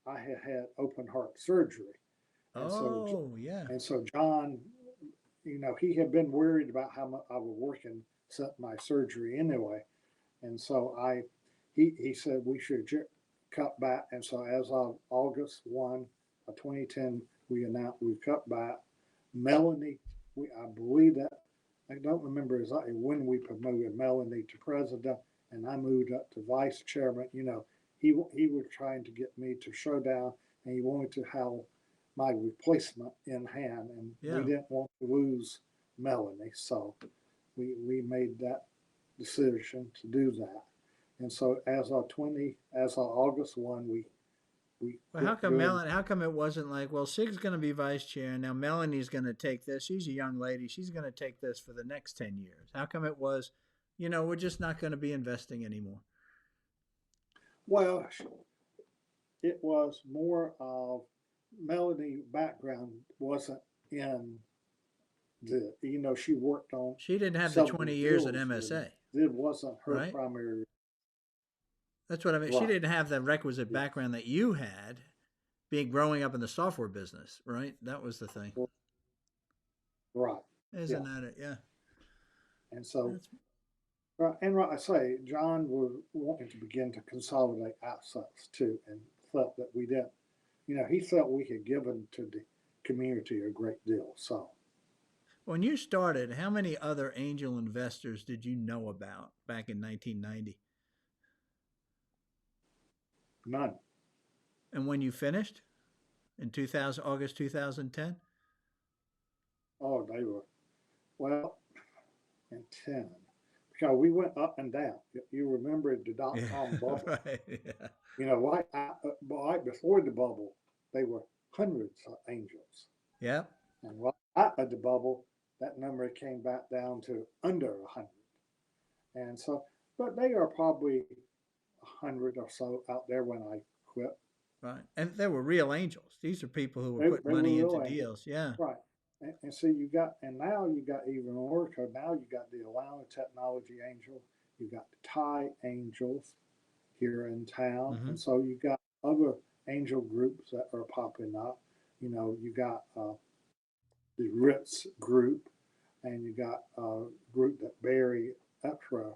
I had open heart surgery. And so, Oh, yeah. John, he had been worried about how much I was working since my surgery anyway. And so he said we should cut back. And so as of August 1 of 2010, we announced we cut back. Melanie, I believe that, I don't remember exactly when we promoted Melanie to president and I moved up to vice chairman. He was trying to get me to show down and he wanted to have my replacement in hand. And we Yeah. didn't want to lose Melanie. So we made that decision to do that. And so as of August 1, we Well, how quit come doing. How come it wasn't like, well, Sig's going to be vice chair now? Melanie's going to take this. She's a young lady. She's going to take this for the next 10 years. How come it was, we're just not going to be investing anymore? Well, it was more of Melanie background wasn't in she worked on She didn't have the several 20 years at deals with me. MSA, It wasn't her right? primary. That's what I mean. She Right. didn't have the requisite Yes. background that you had, being growing up in the software business, right? That was the thing. Right. Isn't Yeah. that it? Yeah. And so, That's and I say, John was wanting to begin to consolidate assets too, and felt that we didn't. He felt we had given to the community a great deal. So when you started, how many other angel investors did you know about back in 1990? none. And when you finished in 2000, August 2010? Oh, they were well in 10 because we went up and down. You remember the dot Yeah, com bubble? right. Yeah. Right before the bubble, they were hundreds of angels, Yep. and right after the bubble, that number came back down to under 100. And so, but they are probably 100 or so out there when I quit. Right. And they were real angels. These are people who were putting They were money into real angels, deals. Yeah. right? And so now you got even more because now you got the Atlanta Technology Angel, you got the Thai Angels here in town, Mm-hmm. and so you got other angel groups that are popping up. You got the Ritz group, and you got a group that Barry Etra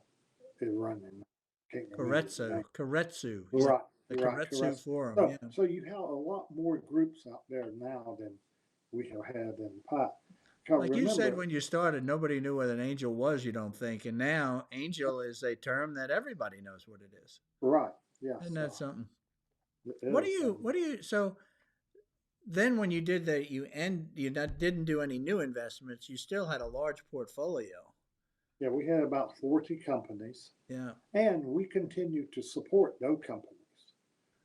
is running. Can't remember the name. Karetsu. Yeah. Right, The right, Karetsu correct. Forum. So, Yeah. so you have a lot more groups out there now than we have had in the past. Because Like you said remember, when you started, nobody knew what an angel was, you don't think. And now, angel is a term that everybody knows what it is. right? Yes, Isn't that something? it is. So then when you did that, didn't do any new investments, you still had a large portfolio. Yeah, we had about 40 companies, Yeah. and we continue to support those companies.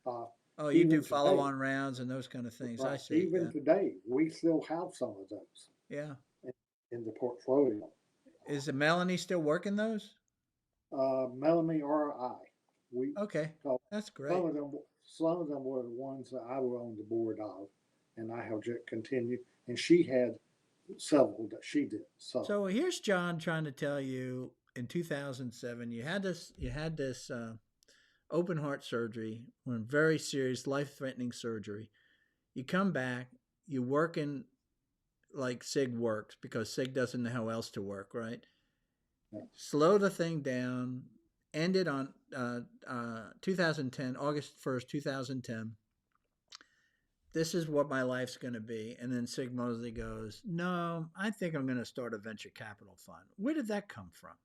Uh, Oh, you do Even follow today, on rounds and those kind of things. I right? see. Even Yeah. today, we still have some of those Yeah. in, in the portfolio. Is Melanie still working those? Melanie or I, we Okay. call That's some great. of them. Some of them were the ones that I was on the board of, and I helped it continue. And she had several that she did. So So here's John trying to tell you in 2007 you had this open heart surgery, one very serious life-threatening surgery. You come back, you work in like Sig works because Sig doesn't know how else to work, right? yeah. Slow the thing down, ended on 2010, August 1st, 2010. This is what my life's going to be. And then Sig Mosley goes, no, I think I'm going to start a venture capital fund. Where did that come from?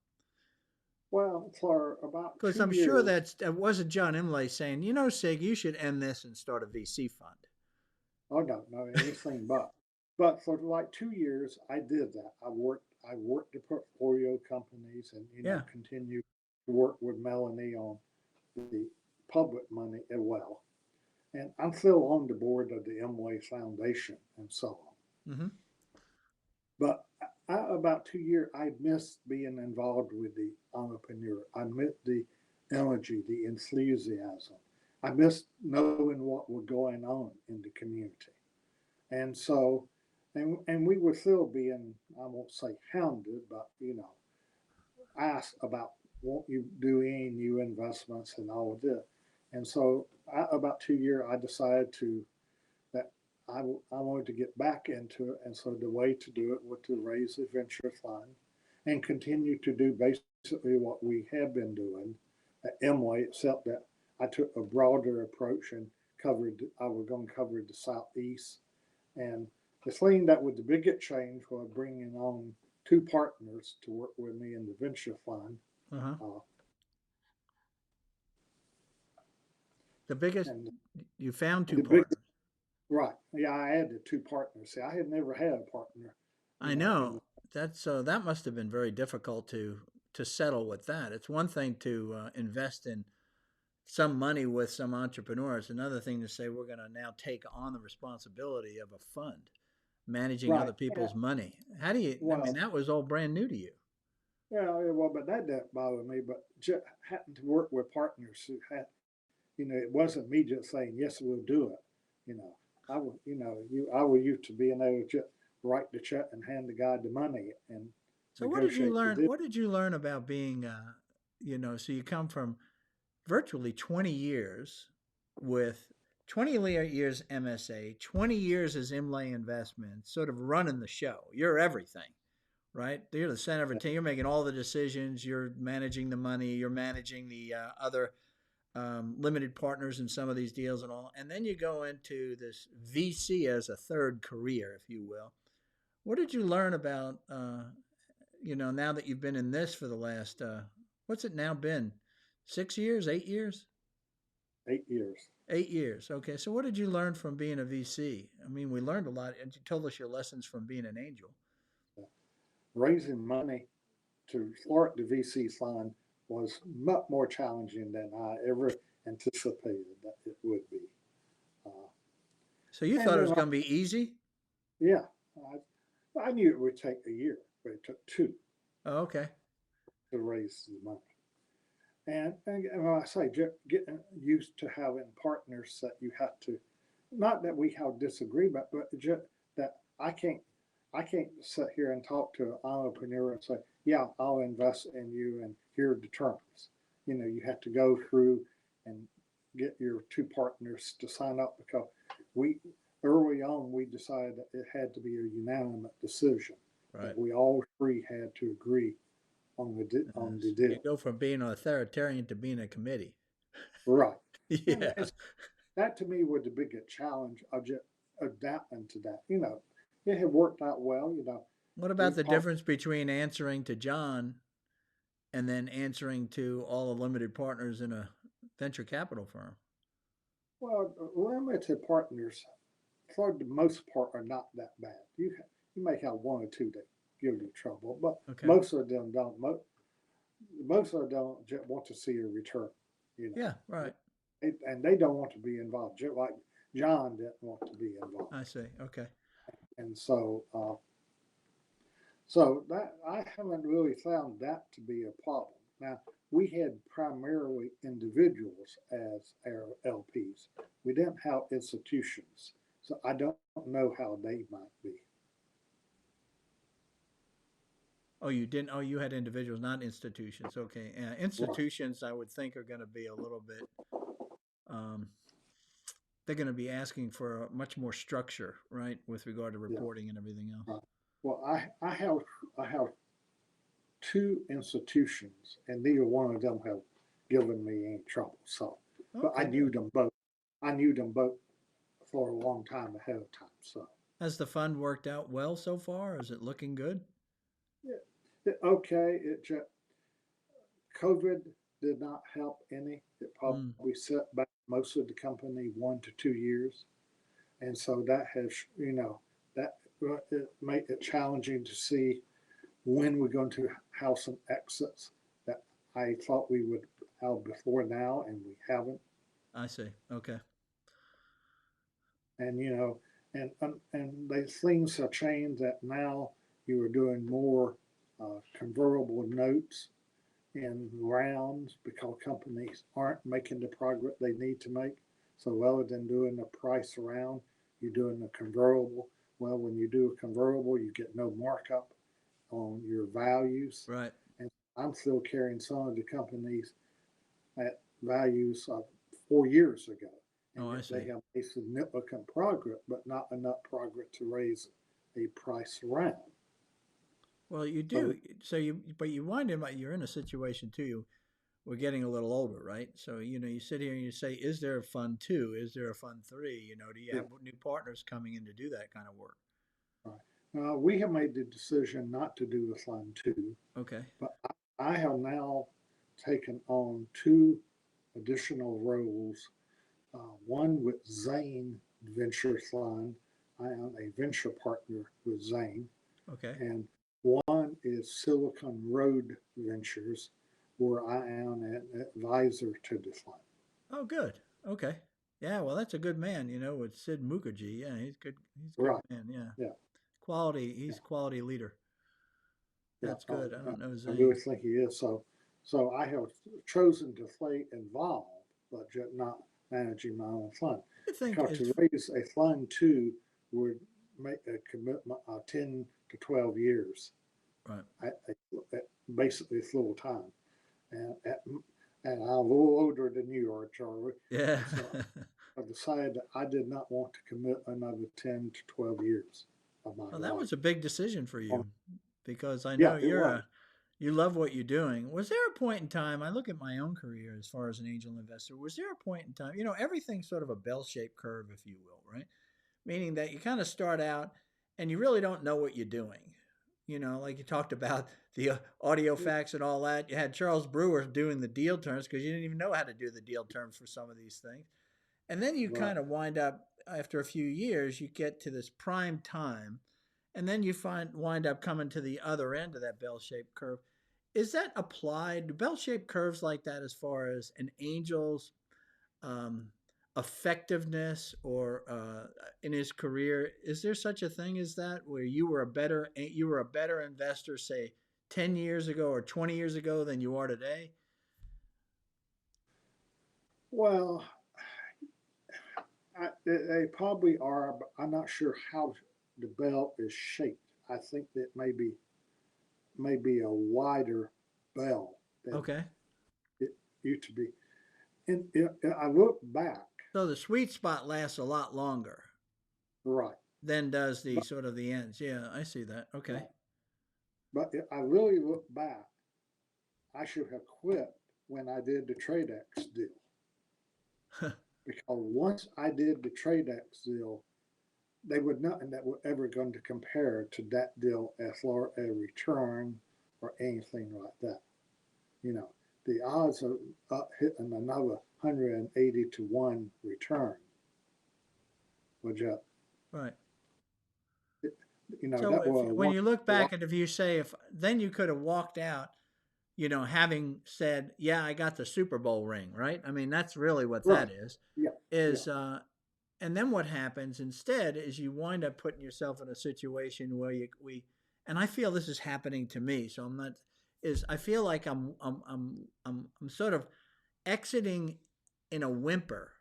Well, for about Because two I'm sure years, that wasn't John Imlay saying, you know, Sig, you should end this and start a VC fund. I don't know anything but for like 2 years, I did that. I worked the portfolio companies, and Yeah. continued to work with Melanie on the public money as well. And I'm still on the board of the Imlay Foundation and so on. Mm-hmm. But about 2 years, I missed being involved with the entrepreneur. I missed the energy, the enthusiasm. I missed knowing what was going on in the community. And so, and we were still being, I won't say hounded, but asked about, won't you do any new investments and all of this. And so, about 2 years, I decided that I wanted to get back into it. And so the way to do it was to raise a venture fund and continue to do basically what we have been doing at Emway, except that I took a broader approach and I was going to cover the Southeast. And the thing that was the biggest change was bringing on two partners to work with me in the venture fund. Uh-huh. Uh, The biggest, and you found two the big, partners. right, yeah, I added two partners. See, I had never had a partner, I in know. That's so that must have been very difficult to settle with that. It's one thing to invest in some money with some entrepreneur. It's another thing to say we're going to now take on the responsibility of a fund managing right. other people's money. How do you? I mean, Well, that was all brand new to you. yeah, well, but that didn't bother me. But just happened to work with partners who had, it wasn't me just saying yes, we'll do it. You know, I was used to being able to just write the check and hand the guy the money and So what did you negotiate the learn? deal. What did you learn about being? So you come from virtually 20 years with 20 years MSA, 20 years as Imlay Investments, sort of running the show. You're everything, right? You're the center of a team. You're making all the decisions. You're managing the money. You're managing the other limited partners in some of these deals and all. And then you go into this VC as a third career, if you will. What did you learn about, now that you've been in this for the last, what's it now been? 6 years, 8 years? 8 years. 8 years. Okay. So what did you learn from being a VC? I mean, we learned a lot, and you told us your lessons from being an angel. Raising money to start the VC fund was much more challenging than I ever anticipated that it would be. Uh, So you and thought it then, was going to be easy? yeah, I knew it would take a year, but it took two Oh, okay. to raise the money. And when I say getting used to having partners that you have to, not that we have disagreement, but just that I can't sit here and talk to an entrepreneur and say, yeah, I'll invest in you and here are the terms. You have to go through and get your two partners to sign up because we early on we decided that it had to be a unanimous decision Right. that we all three had to agree on the So you deal. go from being an authoritarian to being a committee. Right. And Yeah. that to me was the biggest challenge of just adapting to that. It had worked out well. What We about the talked. difference between answering to John and then answering to all the limited partners in a venture capital firm? Well, limited partners, for the most part, are not that bad. You may have one or two that give you trouble, but Okay. most of them don't. Most of them don't just want to see a return. You know, Yeah, right. and they don't want to be involved. Just like John didn't want to be involved, I see. Okay. and so that I haven't really found that to be a problem. Now we had primarily individuals as our LPs. We didn't have institutions, so I don't know how they might be. Oh, you didn't. Oh, you had individuals, not institutions. Okay. Right. Institutions, I would think, are going to be a little bit. Um, they're going to be asking for a much more structure, right, with regard to Yeah. reporting and everything else. Right. Well, I have two institutions, and neither one of them have given me any trouble. So, but I Okay, knew good. them both. I knew them both for a long time ahead of time. So, Has the fund worked out well so far? Is it looking good? yeah, okay. It just COVID did not help any. It Mm, probably set back most of the company 1 to 2 years, and so that has that it made it challenging to see when we're going to have some exits that I thought we would have before now, and we haven't. I see. Okay. And and the things have changed that now you are doing more convertible notes in rounds because companies aren't making the progress they need to make. So rather than doing a price round, you're doing a convertible. Well, when you do a convertible, you get no markup on your values. Right. And I'm still carrying some of the companies at values of 4 years ago. Oh, And I yet they see. have made significant progress, but not enough progress to raise a price around. Well, you So, do. So but you wind up, you're in a situation too. We're getting a little older, right? So, you sit here and you say, is there a fund two? Is there a fund three? Do you yeah, have new partners coming in to do that kind of work? right. We have made the decision not to do a fund two, Okay. but I have now taken on two additional roles. One with Zane Venture Fund. I am a venture partner with Zane. Okay. And one is Silicon Road Ventures, where I am an advisor to the fund. Oh, good. Okay. Yeah, well, that's a good man, with Sid Mukherjee. Yeah, he's good. He's a good Right. man. Yeah. Yeah. Quality. Yeah. He's quality leader. Yeah. That's good. I don't know I really Zane. think he is. So I have chosen to stay involved, but just not managing my own fund. I think Because is to raise a fund two would make a commitment of 10 to 12 years, right. basically full time. And, and I'm a little older than you are, Charlie. Yeah. And so I decided that I did not want to commit another 10 to 12 years of my Well, that life. was a big decision for you because I Yeah, know it was. you love what you're doing. Was there a point in time, I look at my own career as far as an angel investor, was there a point in time, everything's sort of a bell-shaped curve, if you will, right? Meaning that you kind of start out and you really don't know what you're doing. Like you talked about the audio facts and all that. You had Charles Brewer doing the deal terms because you didn't even know how to do the deal terms for some of these things. And then you Right. kind of wind up, after a few years, you get to this prime time. And then you wind up coming to the other end of that bell shaped curve. Is that applied? Do bell shaped curves like that as far as an angel's um, effectiveness or in his career? Is there such a thing as that where you were a better investor, say 10 years ago or 20 years ago than you are today? Well, they probably are, but I'm not sure how the bell is shaped. I think that maybe a wider bell than Okay. it used to be. And I look back, So the sweet spot lasts a lot longer right, than does the but, sort of the ends. Yeah, I see that. Okay. right, but if I really look back, I should have quit when I did the TradeX deal. Because once I did the TradeX deal, they would nothing that were ever going to compare to that deal as far as return or anything like that. You know, the odds of hitting another 180 to 1 return were just, Right. you know, So that if was when one. you look back at if you say if then you could have walked out having said, yeah, I got the Super Bowl ring, right? I mean, that's really what Right. that is. Yeah. Yeah. Is And then what happens instead is you wind up putting yourself in a situation where and I feel this is happening to me. So I'm not is I feel like I'm sort of exiting in a whimper,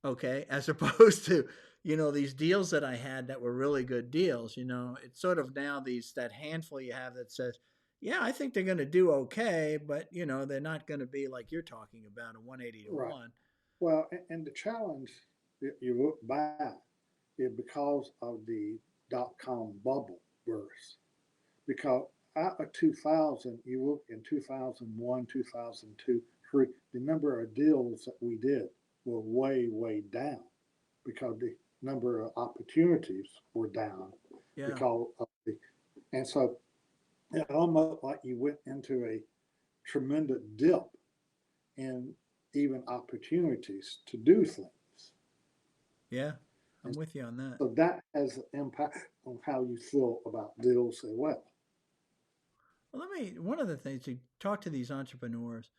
okay, as opposed to these deals that I had that were really good deals. It's sort of now that handful you have that says, yeah, I think they're going to do okay, but they're not going to be like you're talking about a 180 to Right. 1. Well, and the challenge that you look back is because of the .com bubble burst. Because out of 2000, you look in 2001, 2002, 3, the number of deals that we did were way, way down because the number of opportunities were down Yeah. because of and so it almost like you went into a tremendous dip in even opportunities to do things. Yeah. I'm And with you on that. so that has an impact on how you feel about deals as well. Well, one of the things to talk to these entrepreneurs,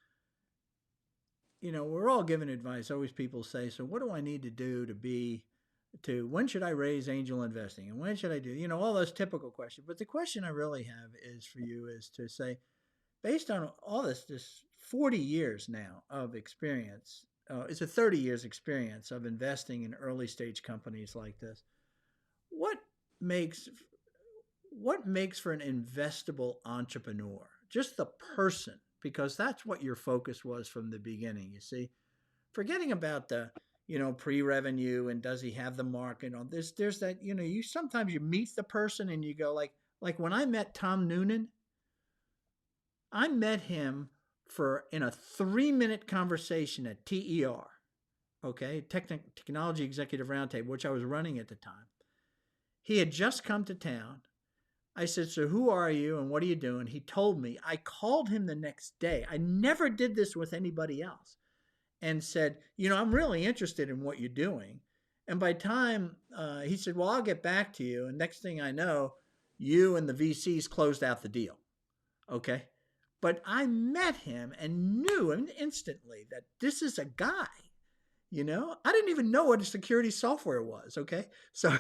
we're all given advice. Always people say, so what do I need to do when should I raise angel investing? And when should I do, all those typical questions. But the question I really have is for you is to say, based on all this 40 years now of experience, it's a 30 years experience of investing in early stage companies like this. What makes what makes for an investable entrepreneur? Just the person, because that's what your focus was from the beginning. You see, forgetting about the pre-revenue and does he have the market on this. There's that you sometimes you meet the person and you go like when I met Tom Noonan, I met him for in a 3-minute conversation at TER, okay, Technology Executive Roundtable, which I was running at the time. He had just come to town. I said, so who are you and what are you doing? He told me. I called him the next day. I never did this with anybody else. And said, I'm really interested in what you're doing. And by time he said, well, I'll get back to you. And next thing I know, you and the VCs closed out the deal. Okay. But I met him and knew instantly that this is a guy. I didn't even know what a security software was. Okay. So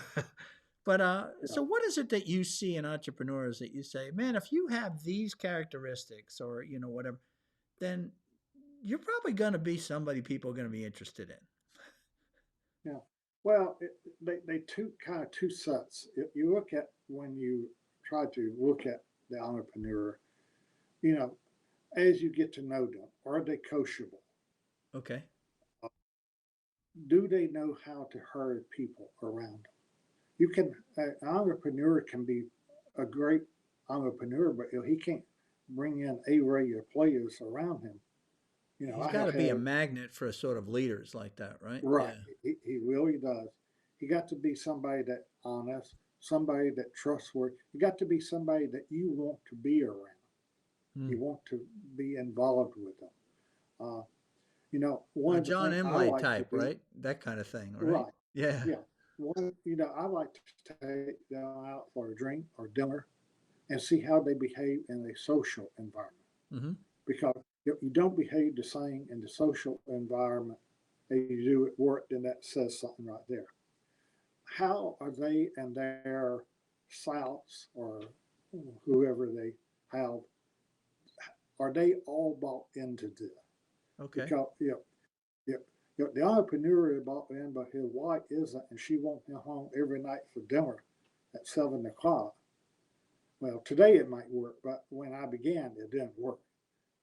but Yeah. so what is it that you see in entrepreneurs that you say, man, if you have these characteristics or whatever, then you're probably going to be somebody people are going to be interested in. Yeah. Well, they two kind of two sets. If you look at when you try to look at the entrepreneur, you know, as you get to know them, are they coachable? Okay. Do they know how to herd people around them? You can an entrepreneur can be a great entrepreneur, but he can't bring in a array of players around him. He's I got have to be a had magnet for sort of leaders like that, right? right. Yeah. He really does. He got to be somebody that honest, somebody that trustworthy. You got to be somebody that you want to be around. Hmm. You want to be involved with them. Uh, one A of the John things I Imlay like to type, do, right? That kind of thing, right? right? Yeah. Yeah. I like to take them out for a drink or dinner and see how they behave in a social environment. Mm-hmm. Because if you don't behave the same in the social environment as you do at work, then that says something right there. How are they and their spouse or whoever they have, are they all bought into this? Okay. Because if, if the entrepreneur is bought in, but his wife isn't, and she wants him home every night for dinner at 7 o'clock, well, today it might work, but when I began, it didn't work.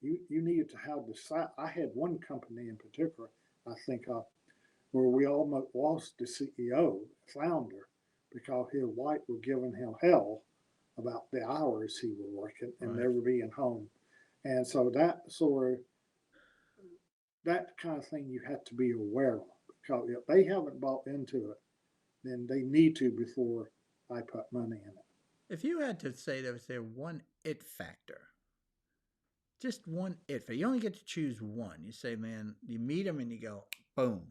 You needed to have the. I had one company in particular, I think, where we almost lost the CEO, founder, because his wife was giving him hell about the hours he was working and Right. never being home. And so that kind of thing you have to be aware of, because if they haven't bought into it, then they need to before I put money in it. If you had to say there was one it factor, just one it factor, you only get to choose one. You say, man, you meet him and you go, boom,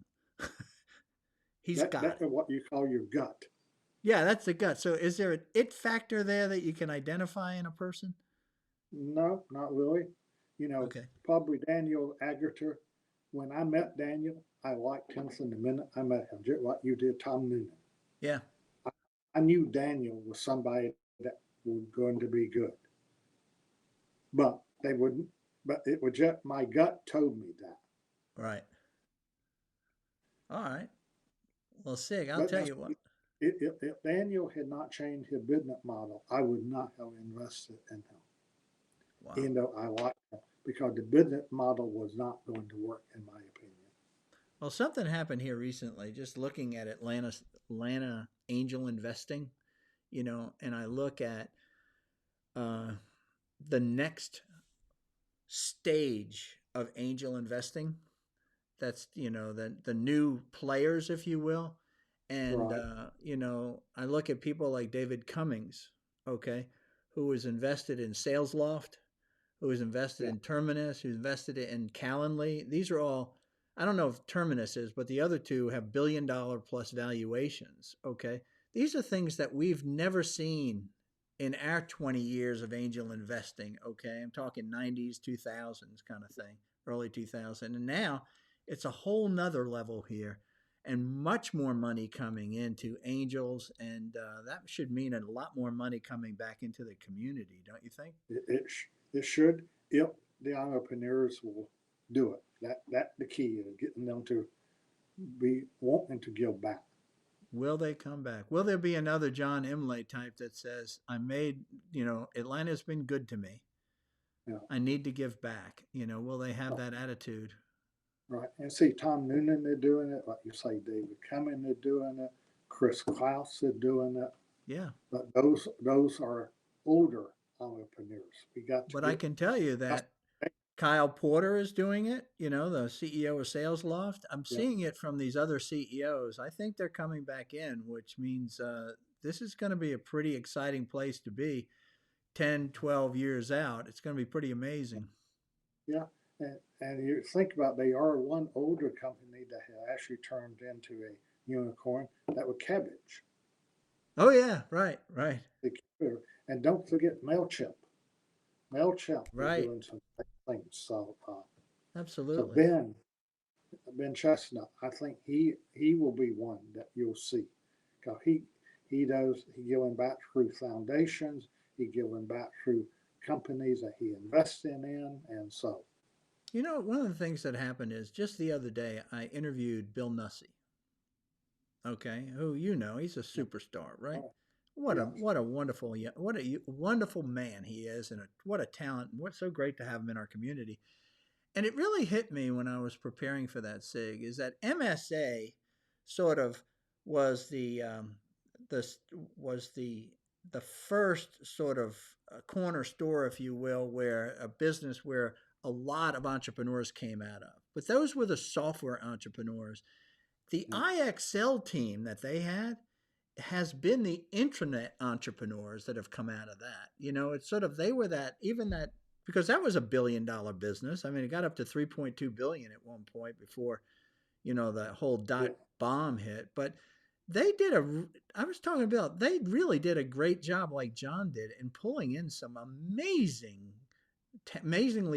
he's got That it. is what you call your gut. Yeah, that's the gut. So is there an it factor there that you can identify in a person? No, not really. Okay. Probably Daniel Agarter. When I met Daniel, I liked him from the minute I met him, just like you did Tom Noonan. Yeah. I, I knew Daniel was somebody that was going to be good, but they wouldn't. But it was just my gut told me that. Right. All right. Well, Sig, I'll But tell now, you what. if Daniel had not changed his business model, I would not have invested in him, Wow. even though I liked him, because the business model was not going to work, in my opinion. Well, something happened here recently. Just looking at Atlanta Angel Investing, and I look at uh, the next stage of angel investing. That's the new players, if you will, and Right. I look at people like David Cummings, okay, who was invested in SalesLoft, who was invested Yeah. in Terminus, who's invested in Calendly. These are all, I don't know if Terminus is, but the other two have $1 billion plus valuations. Okay. These are things that we've never seen in our 20 years of angel investing. Okay. I'm talking 90s, 2000s kind of thing, early 2000. And now it's a whole nother level here and much more money coming into angels. And that should mean a lot more money coming back into the community, don't you think? It should if the entrepreneurs will do it. That the key is getting them to be wanting to give back. Will they come back? Will there be another John Imlay type that says, I made, Atlanta's been good to me. You know, I need to give back. Will they have right, that attitude? right. And see, Tom Noonan they're doing it, like you say, David Cumming they're doing it, Chris Klaus is doing it. Yeah. But those are older entrepreneurs. We got to But I get can tell you that Kyle Porter is doing it, the CEO of SalesLoft. I'm yeah, seeing it from these other CEOs. I think they're coming back in, which means this is going to be a pretty exciting place to be 10, 12 years out. It's going to be pretty amazing. yeah. And you think about they are one older company that has actually turned into a unicorn that was Cabbage. Oh, yeah. Right. Right. And don't forget MailChimp. MailChimp is Right. doing some things. So Absolutely. Ben Chestnut, I think he will be one that you'll see. Cause he giving back through foundations, he giving back through companies that he invests in, and so One of the things that happened is just the other day I interviewed Bill Nussey. Okay, who he's a superstar, right? What a yeah, what a wonderful what a wonderful man he is, and what a talent. What's so great to have him in our community. And it really hit me when I was preparing for that Sig is that MSA sort of was the was the first sort of corner store, if you will, where a business where a lot of entrepreneurs came out of. But those were the software entrepreneurs. The yeah, IXL team that they had has been the intranet entrepreneurs that have come out of that. It's sort of they were that even that because that was a $1 billion business. I mean, it got up to 3.2 billion at one point before, the whole yeah, dot bomb hit. But they did I was talking about, they really did a great job like John did in pulling in some amazingly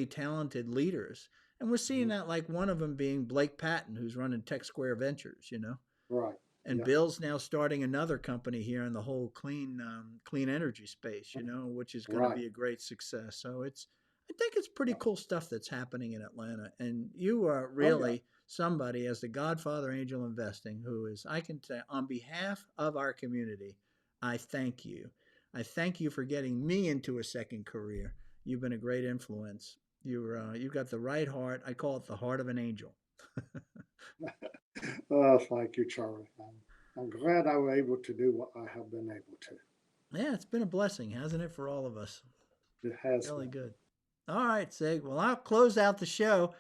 talented leaders. And we're seeing mhm, that like one of them being Blake Patton, who's running Tech Square Ventures. right, And yeah, Bill's now starting another company here in the whole clean energy space, which is going to right, be a great success. So I think it's pretty yeah. cool stuff that's happening in Atlanta. And you are Oh yeah, really somebody as the Godfather Angel Investing, who is, I can say, on behalf of our community, I thank you. I thank you for getting me into a second career. You've been a great influence. You've got the right heart. I call it the heart of an angel. thank you, Charlie. I'm glad I was able to do what I have been able to. Yeah, it's been a blessing, hasn't it, for all of us? It has Really been. good. All right, Sig. Well, I'll close out the show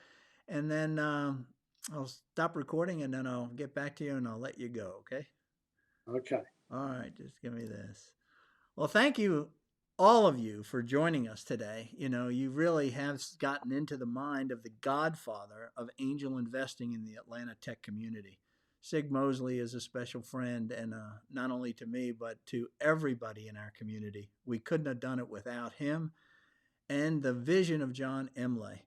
and then I'll stop recording and then I'll get back to you and I'll let you go. Okay. Okay. All right. Just give me this. Well, thank you, all of you, for joining us today. You really have gotten into the mind of the godfather of angel investing in the Atlanta tech community. Sig Mosley is a special friend, and not only to me, but to everybody in our community. We couldn't have done it without him. and the vision of John Imlay.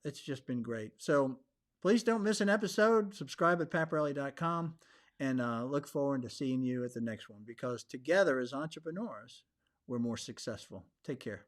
It's just been great. So please don't miss an episode. Subscribe at paparelli.com and look forward to seeing you at the next one, because together as entrepreneurs, we're more successful. Take care.